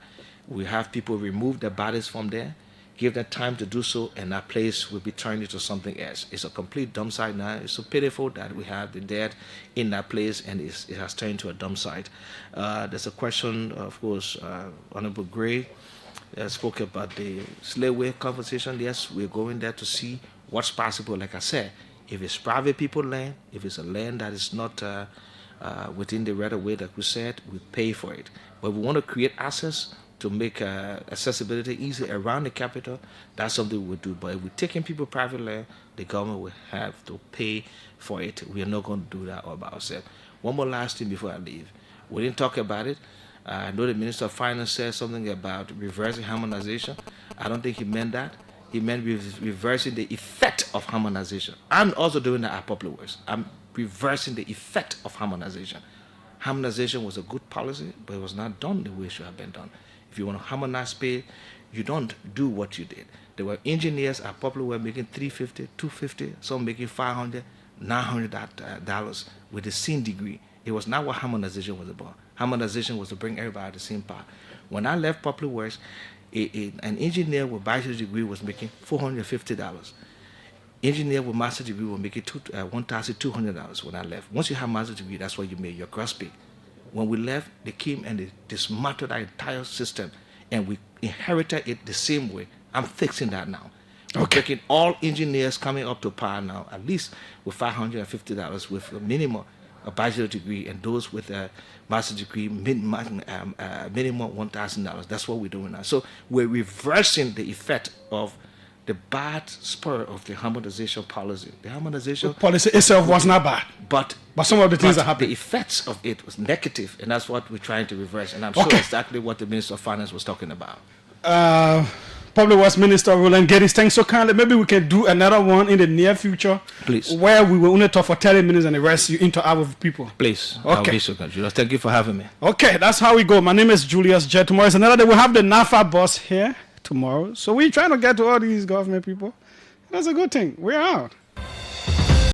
We have people remove their bodies from there, give them time to do so, and that place will be turned into something else. It's a complete dump site now. It's so pitiful that we have the dead in that place, and it has turned into a dump site. There's a question, of course, Honorable Gray spoke about the slave conversation. Yes, we're going there to see what's possible. Like I said, if it's private people land, if it's a land that is not within the right of way that we said, we pay for it. But we want to create access to make accessibility easy around the capital. That's something we'll do. But if we're taking people private land, the government will have to pay for it. We are not going to do that all by ourselves. One more last thing before I leave. We didn't talk about it. I know the Minister of Finance said something about reversing harmonization. I don't think he meant that. He meant reversing the effect of harmonization. I'm also doing that at Public Works. I'm reversing the effect of harmonization. Harmonization was a good policy, but it was not done the way it should have been done. If you want to harmonize pay, you don't do what you did. There were engineers at Public Works making $350, $250, some making $500, $900 with the same degree. It was not what harmonization was about. Harmonization was to bring everybody at the same part. When I left Public Works, an engineer with bachelor's degree was making $450. Engineer with master's degree was making $1,200 when I left. Once you have master's degree, that's what you made your gross pay. When we left, they came and they dismantled our entire system, and we inherited it the same way. I'm fixing that now. We're taking all engineers coming up to par now, at least with $550 with a minimum a bachelor degree, and those with a master's degree minimum $1,000. That's what we're doing now. So we're reversing the effect of the bad spur of the harmonization policy. The harmonization policy itself was not bad, but some of the things that happened, the effects of it was negative, and that's what we're trying to reverse. And I'm sure exactly what the Minister of Finance was talking about. Public Works Minister Roland Geddes, thanks so kindly. Maybe we can do another one in the near future, please, where we will only talk for 30 minutes and the rest you interact with people. Please. Okay. I'll be so good, Julius. Thank you for having me. Okay, that's how we go. My name is Julius J. Tomorrow is another day. We'll have the NAFA boss here tomorrow. So we're trying to get to all these government people. That's a good thing. We're out.